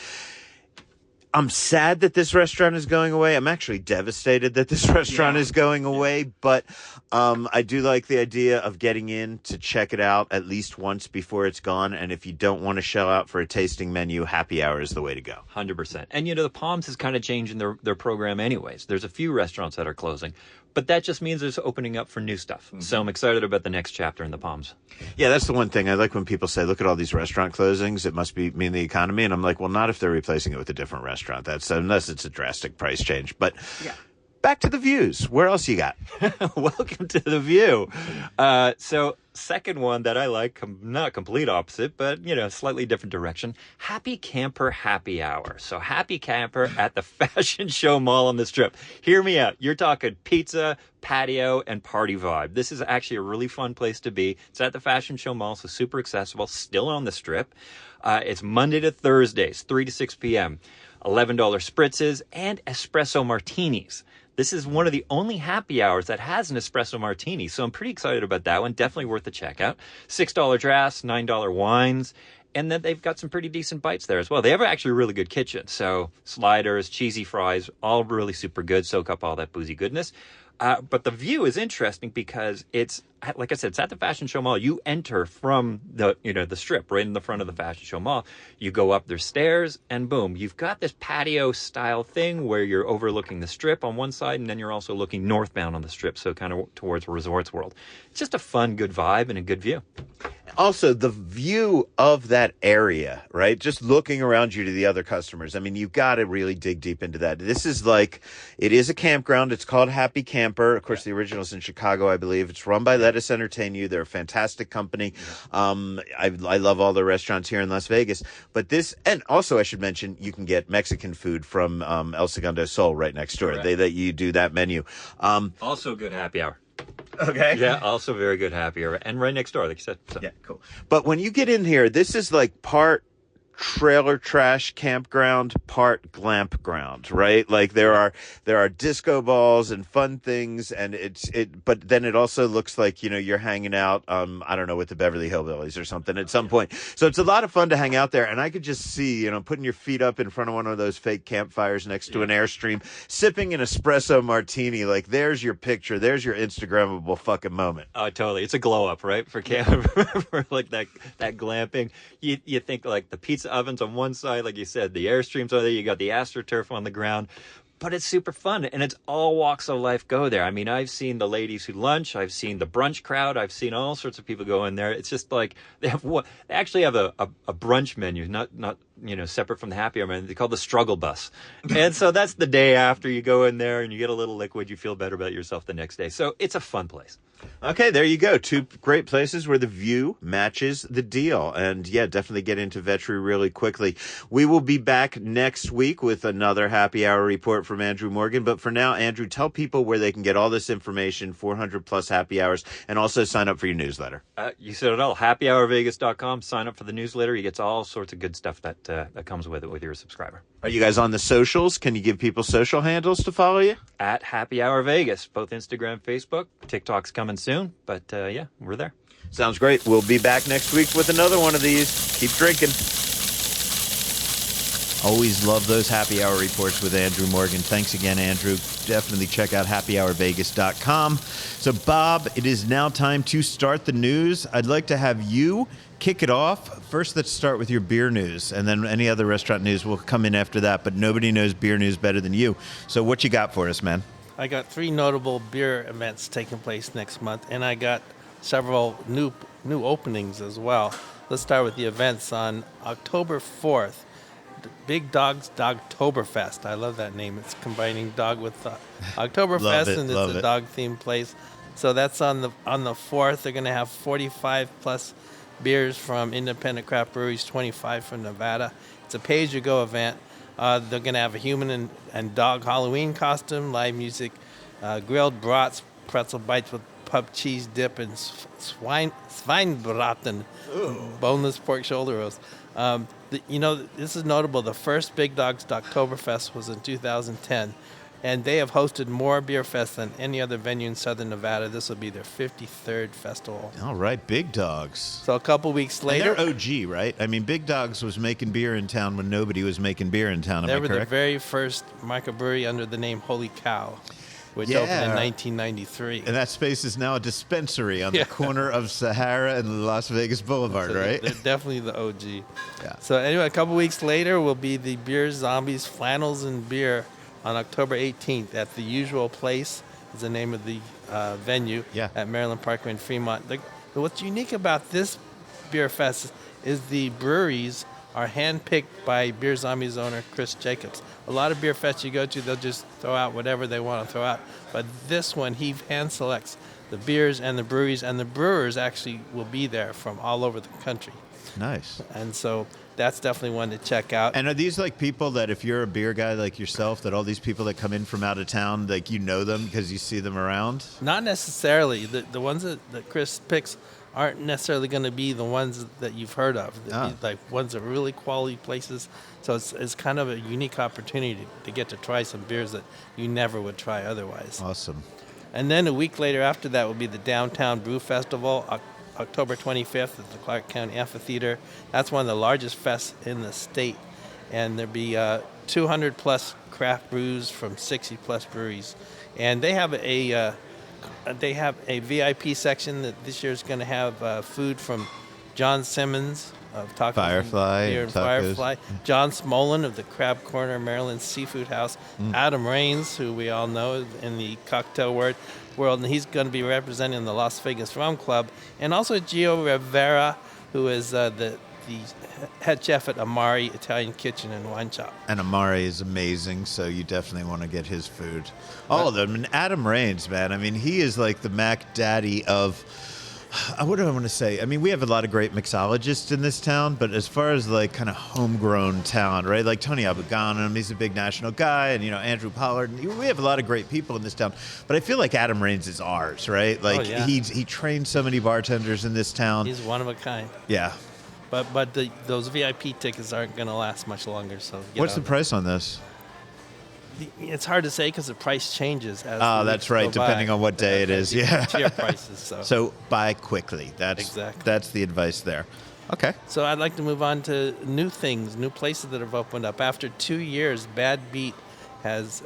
I'm sad that this restaurant is going away. I'm actually devastated that this restaurant is going away, but I do like the idea of getting in to check it out at least once before it's gone. And if you don't want to shell out for a tasting menu, happy hour is the way to go. 100%. And, the Palms is kind of changing their program anyways. There's a few restaurants that are closing, but that just means there's opening up for new stuff. So I'm excited about the next chapter in the Palms. Yeah, that's the one thing I like when people say, "Look at all these restaurant closings. It must mean the economy." And I'm like, "Well, not if they're replacing it with a different restaurant. That's unless it's a drastic price change." But back to the views. Where else you got? Welcome to the View. So second one that I like, not complete opposite, but, slightly different direction. Happy Camper Happy Hour. So Happy Camper at the Fashion Show Mall on the Strip. Hear me out. You're talking pizza, patio, and party vibe. This is actually a really fun place to be. It's at the Fashion Show Mall, so super accessible, still on the Strip. It's Monday to Thursdays, 3 to 6 p.m. $11 spritzes and espresso martinis. This is one of the only happy hours that has an espresso martini, so I'm pretty excited about that one. Definitely worth the checkout. $6 drafts, $9 wines, and then they've got some pretty decent bites there as well. They have actually a really good kitchen, so sliders, cheesy fries, all really super good. Soak up all that boozy goodness. But the view is interesting because it's, like I said, it's at the Fashion Show Mall. You enter from the Strip right in the front of the Fashion Show Mall. You go up, there's stairs, and boom, you've got this patio style thing where you're overlooking the Strip on one side, and then you're also looking northbound on the Strip, so kind of towards Resorts World. It's just a fun, good vibe and a good view. Also, the view of that area, right? Just looking around you to the other customers. I mean, you've got to really dig deep into that. This is it is a campground. It's called Happy Camper. Of course, the original's in Chicago, I believe. It's run by Let Us Entertain You. They're a fantastic company. I love all the restaurants here in Las Vegas. But and also I should mention, you can get Mexican food from El Segundo Sol right next door. Correct. They let you do that menu. Also good happy hour. Okay. Yeah, also very good happy hour. And right next door, like you said. So. Yeah, cool. But when you get in here, this is like part trailer trash campground, part glamp ground, right? Like there are disco balls and fun things, and but then it also looks like, you're hanging out, I don't know, with the Beverly Hillbillies or something at some point. So it's a lot of fun to hang out there, and I could just see, putting your feet up in front of one of those fake campfires next to an Airstream, sipping an espresso martini. Like, there's your picture, there's your Instagrammable fucking moment. Oh, totally. It's a glow up, right? For camp, for like that glamping. You think like the pizza ovens on one side, like you said, the Airstreams are there, you got the AstroTurf on the ground, but it's super fun, and it's all walks of life go there. I mean, I've seen the ladies who lunch, I've seen the brunch crowd, I've seen all sorts of people go in there. It's just like they actually have a brunch menu, not separate from the happy hour menu. They call the struggle bus, and so that's the day after you go in there and you get a little liquid, you feel better about yourself the next day. So it's a fun place. Okay, there you go. Two great places where the view matches the deal. And yeah, definitely get into Vetri really quickly. We will be back next week with another happy hour report from Andrew Morgan. But for now, Andrew, tell people where they can get all this information, 400 plus happy hours, and also sign up for your newsletter. You said it all. HappyHourVegas.com. Sign up for the newsletter. You get all sorts of good stuff that comes with it with your subscriber. Are you guys on the socials? Can you give people social handles to follow you? At Happy Hour Vegas, both Instagram, Facebook. TikTok's coming soon, but yeah, we're there. Sounds great. We'll be back next week with another one of these. Keep drinking. Always love those happy hour reports with Andrew Morgan. Thanks again, Andrew. Definitely check out happyhourvegas.com. So, Bob, it is now time to start the news. I'd like to have you kick it off. First, let's start with your beer news, and then any other restaurant news will come in after that, but nobody knows beer news better than you. So what you got for us, man? I got 3 notable beer events taking place next month, and I got several new openings as well. Let's start with the events on October 4th. Big Dog's Dogtoberfest. I love that name. It's combining dog with Oktoberfest, and it's a dog-themed place. So that's on the 4th. They're going to have 45 plus beers from independent craft breweries, 25 from Nevada. It's a pay-as-you-go event. They're going to have a human and dog Halloween costume, live music, grilled brats, pretzel bites with pub cheese dip, and Schweinebraten, boneless pork shoulder roast. This is notable. The first Big Dog's Oktoberfest was in 2010, and they have hosted more beer fests than any other venue in Southern Nevada. This will be their 53rd festival. All right, Big Dogs. So a couple weeks later... And they're OG, right? I mean, Big Dogs was making beer in town when nobody was making beer in town, am I correct? They were the very first microbrewery under the name Holy Cow, which opened in 1993. And that space is now a dispensary on the corner of Sahara and Las Vegas Boulevard, right? They're definitely the OG. Yeah. So anyway, a couple weeks later will be the Beer Zombies Flannels and Beer on October 18th at the usual place is the name of the venue at Maryland Parkway in Fremont. What's unique about this beer fest is the breweries are handpicked by Beer Zombies owner Chris Jacobs. A lot of beer fests you go to, they'll just throw out whatever they want to throw out. But this one, he hand selects the beers and the breweries, and the brewers actually will be there from all over the country. Nice. And so that's definitely one to check out. And are these like people that, if you're a beer guy like yourself, that all these people that come in from out of town, like you know them because you see them around? Not necessarily. The ones that Chris picks aren't necessarily going to be the ones that you've heard of. They'd be like ones that are really quality places. So it's kind of a unique opportunity to get to try some beers that you never would try otherwise. Awesome. And then a week later after that will be the Downtown Brew Festival, October 25th at the Clark County Amphitheater. That's one of the largest fests in the state. And there'll be 200 plus craft brews from 60 plus breweries. And they have a VIP section that this year is going to have food from John Simmons of Tacos Firefly, here in Firefly, John Smolin of the Crab Corner Maryland Seafood House, Adam Raines, who we all know in the cocktail world, and he's going to be representing the Las Vegas Rum Club, and also Gio Rivera, who is the head chef at Amari Italian Kitchen and Wine Shop. And Amari is amazing, so you definitely want to get his food. All of them. And Adam Raines, man, I mean, he is like the Mac Daddy of... What do I want to say? I mean, we have a lot of great mixologists in this town, but as far as like kind of homegrown talent, right? Like Tony Abuganum, he's a big national guy, and Andrew Pollard. We have a lot of great people in this town, but I feel like Adam Raines is ours, right? Like he trained so many bartenders in this town. He's one of a kind. Yeah. But those VIP tickets aren't going to last much longer. So what's the price on this? It's hard to say because the price changes. That's right, depending on what day it is. Yeah. Tier prices. So buy quickly. That's the advice there. Okay. So I'd like to move on to new things, new places that have opened up. After 2 years, Bad Beat has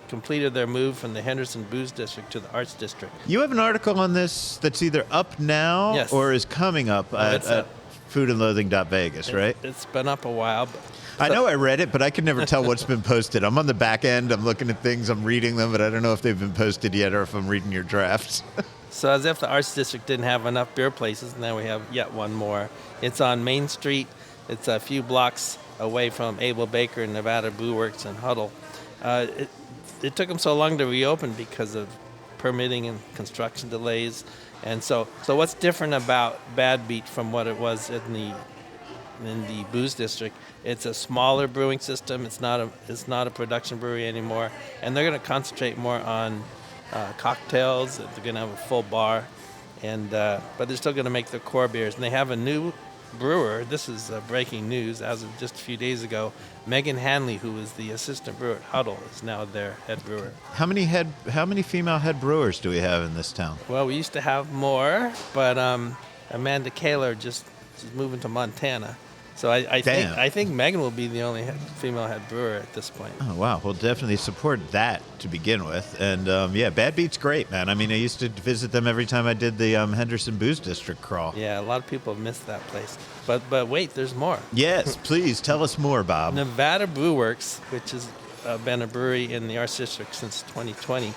completed their move from the Henderson Booze District to the Arts District. You have an article on this that's either up now or is coming up at foodandloathing.vegas, right? It's been up a while. I know I read it, but I can never tell what's been posted. I'm on the back end. I'm looking at things. I'm reading them, but I don't know if they've been posted yet or if I'm reading your drafts. So as if the Arts District didn't have enough beer places, now we have yet one more. It's on Main Street. It's a few blocks away from Abel Baker and Nevada Brew Works in Huddle. It took them so long to reopen because of permitting and construction delays. And so what's different about Bad Beat from what it was in the Booze District? It's a smaller brewing system. It's not a production brewery anymore, and they're going to concentrate more on cocktails. They're going to have a full bar, but they're still going to make their core beers. And they have a new brewer. This is breaking news as of just a few days ago. Megan Hanley, who was the assistant brewer at Huddle, is now their head brewer. How many female head brewers do we have in this town? Well, we used to have more, but Amanda Kaler just is moving to Montana. So I think Megan will be the only female head brewer at this point. Oh, wow. We'll definitely support that to begin with. And, Bad Beat's great, man. I mean, I used to visit them every time I did the Henderson Booze District crawl. Yeah, a lot of people have missed that place. But wait, there's more. Yes, please. Tell us more, Bob. Nevada Brew Works, which has been a brewery in the Arts District since 2020,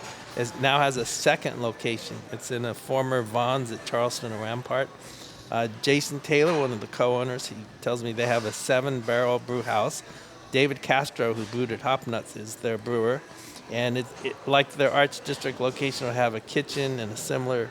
now has a second location. It's in a former Vaughn's at Charleston and Rampart. Jason Taylor, one of the co-owners, he tells me they have a 7-barrel brew house. David Castro, who brewed at Hop Nuts, is their brewer. And it like their Arts District location, will have a kitchen and a similar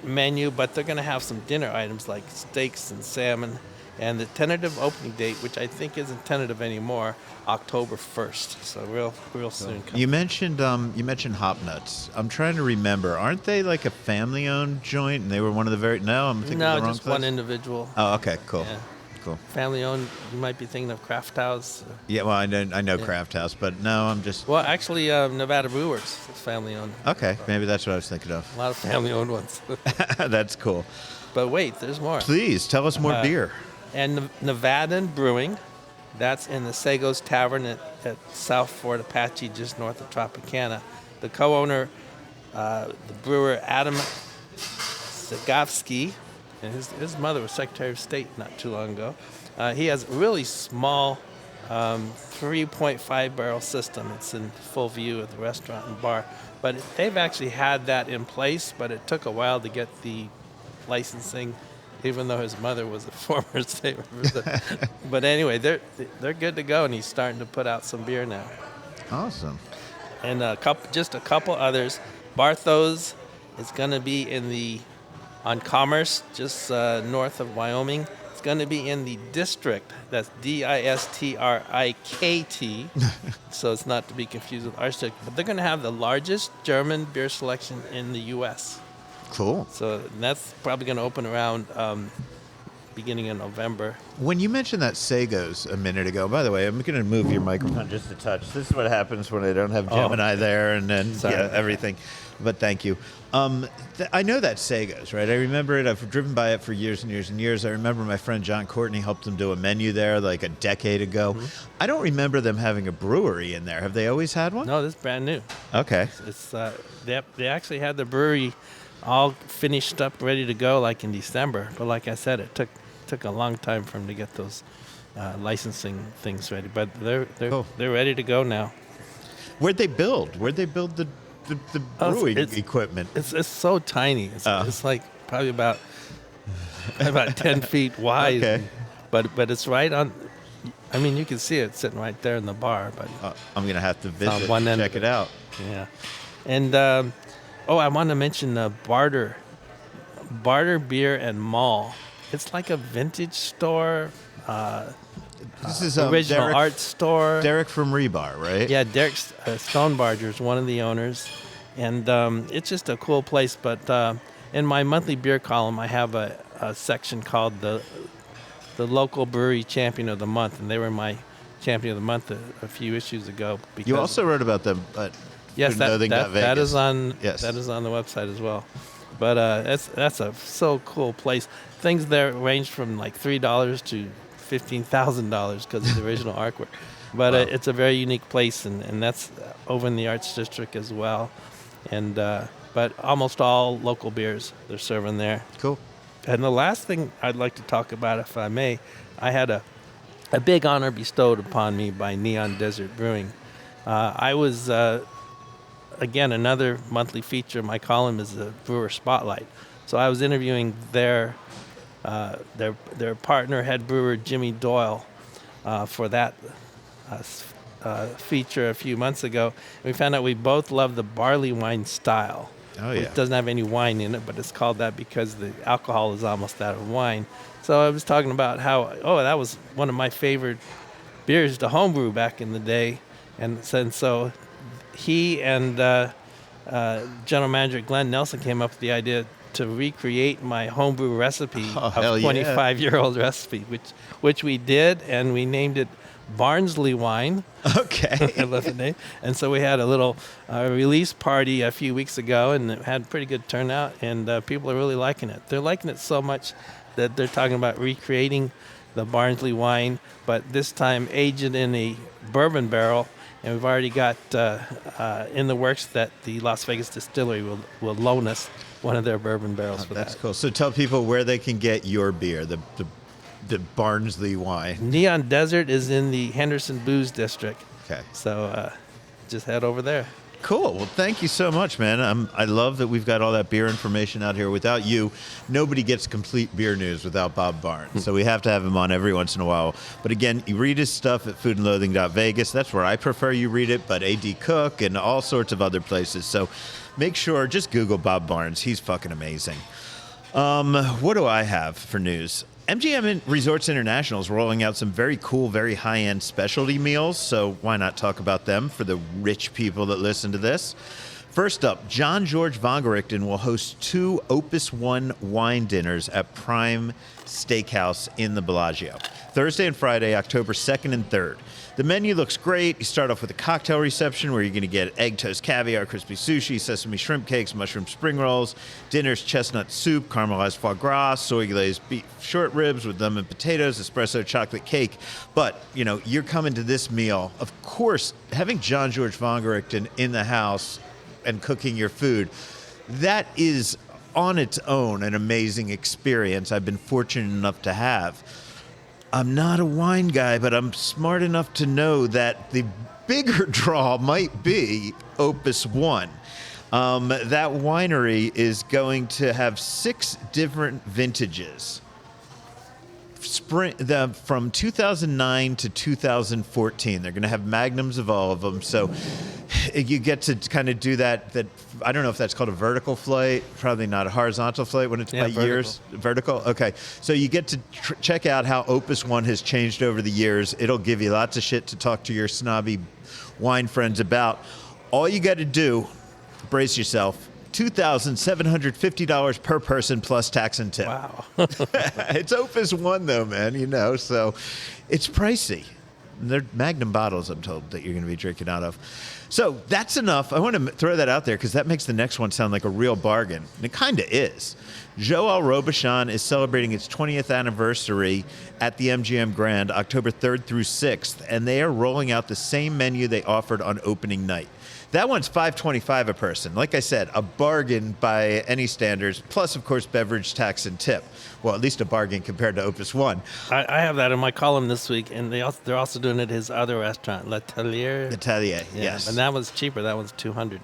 menu, but they're going to have some dinner items like steaks and salmon. And the tentative opening date, which I think isn't tentative anymore, October 1st. So real soon. You mentioned Hop Nuts. I'm trying to remember. Aren't they like a family-owned joint? And they were one of the I'm thinking of the wrong just place? One individual. Oh, okay, cool. Yeah. Cool. Family-owned. You might be thinking of Craft House. Yeah, well, I know Craft House, but no, I'm just. Well, actually, Nevada Brew Works is family-owned. Okay, maybe that's what I was thinking of. A lot of family-owned ones. That's cool. But wait, there's more. Please tell us more beer. And Nevadan Brewing, that's in the Sagos Tavern at South Fort Apache, just north of Tropicana. The co-owner, the brewer Adam Zagovsky, and his mother was Secretary of State not too long ago. He has really small 3.5 barrel system. It's in full view of the restaurant and bar. But they've actually had that in place, but it took a while to get the licensing, even though his mother was a former state representative. But anyway, they're good to go, and he's starting to put out some beer now. Awesome. And just a couple others. Barthos is going to be on Commerce, just north of Wyoming. It's going to be in the district. That's Distrikt. So it's not to be confused with our district. But they're going to have the largest German beer selection in the U.S. Cool. So that's probably going to open around beginning of November. When you mentioned that Sagos a minute ago, by the way, I'm going to move your microphone just a touch. This is what happens when I don't have Gemini there and then everything. But thank you. I know that Sagos, right? I remember it. I've driven by it for years and years and years. I remember my friend John Courtney helped them do a menu there like a decade ago. Mm-hmm. I don't remember them having a brewery in there. Have they always had one? No, this is brand new. Okay. They actually had the brewery all finished up, ready to go like in December. But like I said, it took a long time for them to get those licensing things ready. But they're ready to go now. Where'd they build the brewing equipment? It's so tiny. It's like probably about 10 feet wide. Okay. But it's right on. I mean, you can see it sitting right there in the bar. But I'm gonna have to visit and check it out. Yeah, and I want to mention Barter Beer and Mall. It's like a vintage store. This is original Derek, art store. Derek from Rebar, right? Yeah, Derek Stonebarger is one of the owners, and it's just a cool place. But in my monthly beer column, I have a section called the local brewery champion of the month, and they were my champion of the month a few issues ago. You also wrote about them, but yes, that is on the website as well. But that's a so cool place. Things there ranged from like $3 to $15,000 because of the original artwork. But it's a very unique place, and that's over in the Arts District as well. And but almost all local beers they're serving there. Cool. And the last thing I'd like to talk about, if I may, I had a big honor bestowed upon me by Neon Desert Brewing. I was again, another monthly feature of my column is the Brewer Spotlight. So I was interviewing their partner, head brewer Jimmy Doyle, for that feature a few months ago. We found out we both love the barley wine style. Oh, yeah. It doesn't have any wine in it, but it's called that because the alcohol is almost out of wine. So I was talking about how, that was one of my favorite beers to homebrew back in the day. And so he and General Manager Glenn Nelson came up with the idea to recreate my homebrew recipe of 25-year-old recipe, which we did, and we named it Barnsley Wine. Okay. I love the name. And so we had a little release party a few weeks ago, and it had pretty good turnout, and people are really liking it. They're liking it so much that they're talking about recreating the Barnsley Wine, but this time aged in a bourbon barrel. And we've already got in the works that the Las Vegas distillery will loan us one of their bourbon barrels for that. That's cool. So tell people where they can get your beer, the Barnsley wine. Neon Desert is in the Henderson Booze District. Okay. So just head over there. Cool. Well, thank you so much, man. I love that we've got all that beer information out here. Without you, nobody gets complete beer news without Bab Barnes. So we have to have him on every once in a while. But again, you read his stuff at foodandloathing.vegas. That's where I prefer you read it, but AD Cook and all sorts of other places. So make sure, just Google Bab Barnes. He's fucking amazing. What do I have for news? MGM Resorts International is rolling out some very cool, very high-end specialty meals, so why not talk about them for the rich people that listen to this? First up, John George Vongerichten will host 2 Opus 1 wine dinners at Prime Steakhouse in the Bellagio, Thursday and Friday, October 2nd and 3rd. The menu looks great. You start off with a cocktail reception where you're going to get egg toast caviar, crispy sushi, sesame shrimp cakes, mushroom spring rolls. Dinner's chestnut soup, caramelized foie gras, soy glazed beef short ribs with lemon potatoes, espresso chocolate cake. But, you're coming to this meal. Of course, having John George Vongerichten in the house and cooking your food, that is on its own an amazing experience I've been fortunate enough to have. I'm not a wine guy, but I'm smart enough to know that the bigger draw might be Opus One. That winery is going to have 6 different vintages. From 2009 to 2014. They're going to have magnums of all of them. So you get to kind of do that. I don't know if that's called a vertical flight. Probably not a horizontal flight when it's by vertical. years. Vertical? Okay. So you get to check out how Opus One has changed over the years. It'll give you lots of shit to talk to your snobby wine friends about. All you got to do, brace yourself, $2,750 per person plus tax and tip. Wow. It's Opus One, though, man, so it's pricey. They're Magnum bottles, I'm told, that you're going to be drinking out of. So that's enough. I want to throw that out there because that makes the next one sound like a real bargain. And it kind of is. Joel Robuchon is celebrating its 20th anniversary at the MGM Grand, October 3rd through 6th, and they are rolling out the same menu they offered on opening night. That one's $5.25 a person. Like I said, a bargain by any standards, plus, of course, beverage, tax, and tip. Well, at least a bargain compared to Opus One. I have that in my column this week, and they're also doing it at his other restaurant, L'Atelier, yes. And that was cheaper. That one's $225.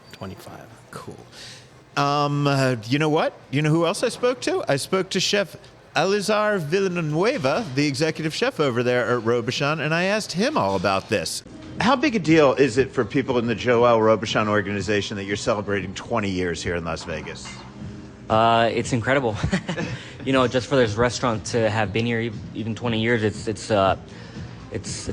Cool. You know what? You know who else I spoke to? I spoke to Chef Eleazar Villanueva, the executive chef over there at Robuchon, and I asked him all about this. How big a deal is it for people in the Joel Robuchon organization that you're celebrating 20 years here in Las Vegas? It's incredible. Just for this restaurant to have been here even 20 years, it's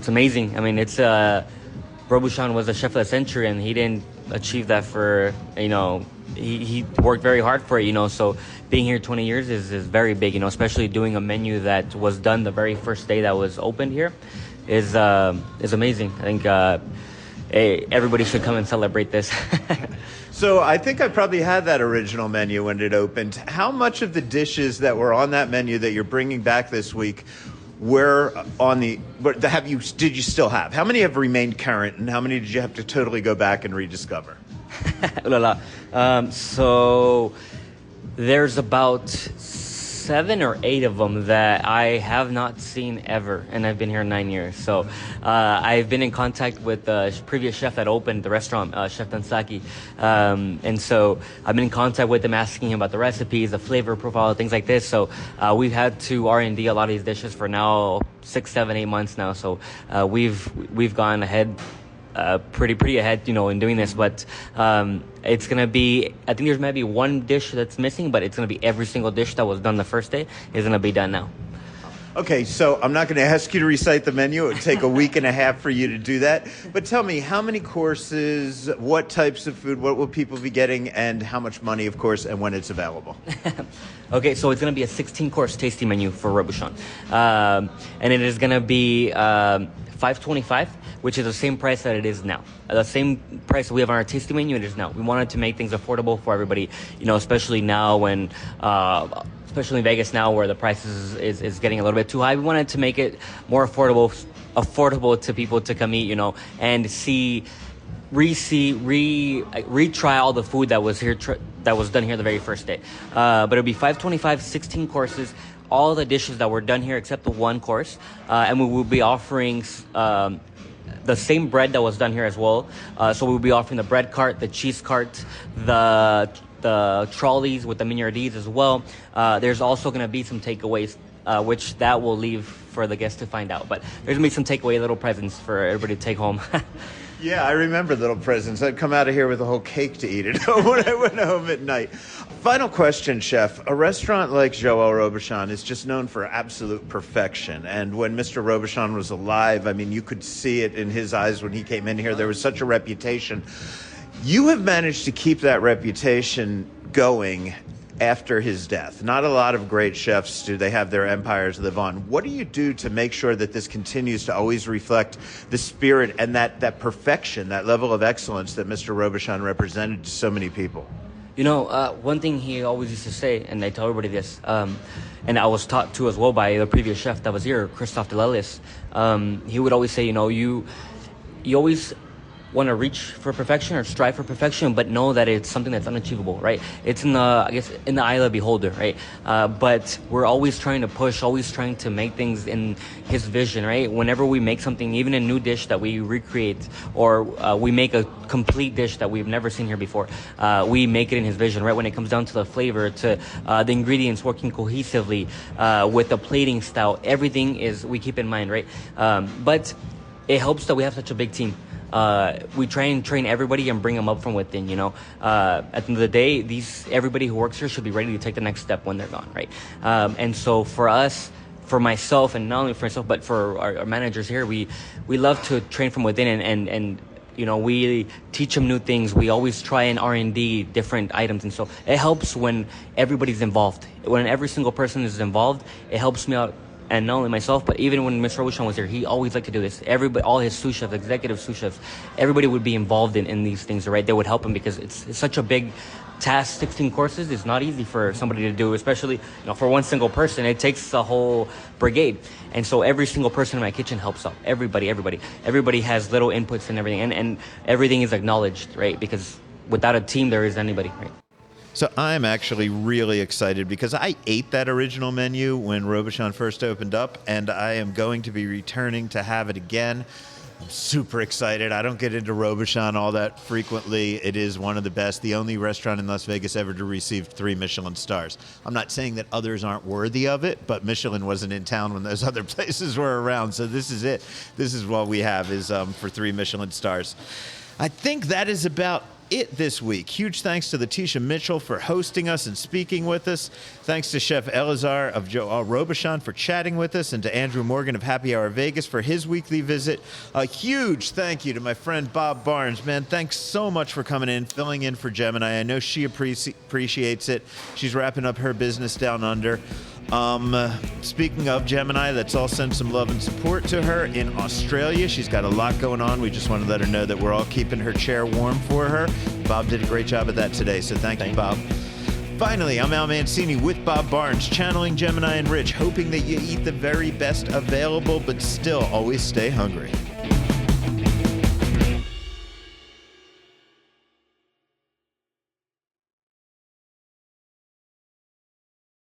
amazing. I mean, Robuchon was a chef of the century, and he didn't achieve that for, he worked very hard for it, so being here 20 years is very big, especially doing a menu that was done the very first day that was opened here is amazing. I think everybody should come and celebrate this. So I think I probably had that original menu when it opened. How much of the dishes that were on that menu that you're bringing back this week were on did you still have? How many have remained current, and how many did you have to totally go back and rediscover? So there's about 7 or 8 of them that I have not seen ever, and I've been here 9 years. So I've been in contact with the previous chef that opened the restaurant, Chef Tansaki, and so I've been in contact with him, asking him about the recipes, the flavor profile, things like this. So we've had to R&D a lot of these dishes for now 6, 7, 8 months now. So we've gone ahead. Pretty ahead, in doing this, but it's gonna be. I think there's maybe one dish that's missing, but it's gonna be every single dish that was done the first day is gonna be done now. Okay, so I'm not going to ask you to recite the menu. It would take a week and a half for you to do that. But tell me, how many courses, what types of food, what will people be getting, and how much money, of course, and when it's available? Okay, so it's going to be a 16-course tasting menu for Robuchon. And it is going to be $5.25, which is the same price that it is now. The same price we have on our tasting menu, it is now. We wanted to make things affordable for everybody, especially now when... especially in Vegas now where the price is getting a little bit too high. We wanted to make it more affordable to people to come eat, and retry all the food that was here, that was done here the very first day. But it'll be $5.25, 16 courses, all the dishes that were done here except the one course. And we will be offering the same bread that was done here as well. So we'll be offering the bread cart, the cheese cart, the trolleys with the mignardises as well. There's also going to be some takeaways, which that will leave for the guests to find out. But there's going to be some takeaway little presents for everybody to take home. Yeah, I remember little presents. I'd come out of here with a whole cake to eat at home when I went home at night. Final question, Chef. A restaurant like Joel Robuchon is just known for absolute perfection. And when Mr. Robuchon was alive, I mean, you could see it in his eyes when he came in here. There was such a reputation. You have managed to keep that reputation going after his death. Not a lot of great chefs do they have their empires live on. What do you do to make sure that this continues to always reflect the spirit and that perfection, that level of excellence that Mr. Robuchon represented to so many people? One thing he always used to say, and I tell everybody this, and I was taught to as well by the previous chef that was here, Christophe Delelius, he would always say, you want to reach for perfection or strive for perfection, but know that it's something that's unachievable, right? It's in the, I guess, in the eye of the beholder, right? But we're always trying to push, always trying to make things in his vision, right? Whenever we make something, even a new dish that we recreate, or we make a complete dish that we've never seen here before, we make it in his vision, right? When it comes down to the flavor, to the ingredients working cohesively, with the plating style, everything is, we keep in mind, right? But it helps that we have such a big team. We try and train everybody and bring them up from within, you know. At the end of the day, everybody who works here should be ready to take the next step when they're gone, right? And so for us, for myself, and not only for myself, but for our managers here, we love to train from within, and you know, we teach them new things. We always try and R&D different items, and so it helps when everybody's involved. When every single person is involved, it helps me out. And not only myself, but even when Mr. Robuchon was here, he always liked to do this. Everybody, all his sous chefs, executive sous chefs, everybody would be involved in these things, right? They would help him because it's such a big task. 16 courses is not easy for somebody to do, especially, you know, for one single person. It takes a whole brigade. And so every single person in my kitchen helps out. Everybody has little inputs and everything, and everything is acknowledged, right? Because without a team, there is anybody, right? So I'm actually really excited because I ate that original menu when Robuchon first opened up, and I am going to be returning to have it again. I'm super excited. I don't get into Robuchon all that frequently. It is one of the best, the only restaurant in Las Vegas ever to receive 3 Michelin stars. I'm not saying that others aren't worthy of it, but Michelin wasn't in town when those other places were around. So this is it. This is what we have is for 3 Michelin stars. I think that is about it this week. Huge thanks to Leticia Mitchell for hosting us and speaking with us. Thanks to Chef Eleazar of Joel Robuchon for chatting with us, and to Andrew Morgan of Happy Hour Vegas for his weekly visit. A huge thank you to my friend Bab Barnes. Man, thanks so much for coming in, filling in for Gemini. I know she appreciates it. She's wrapping up her business down under. Speaking of Gemini, let's all send some love and support to her in Australia. She's got a lot going on. We just want to let her know that we're all keeping her chair warm for her. Bob did a great job of that today, so thank you, Bob. Finally, I'm Al Mancini with Bab Barnes, channeling Gemini and Rich, hoping that you eat the very best available, but still always stay hungry.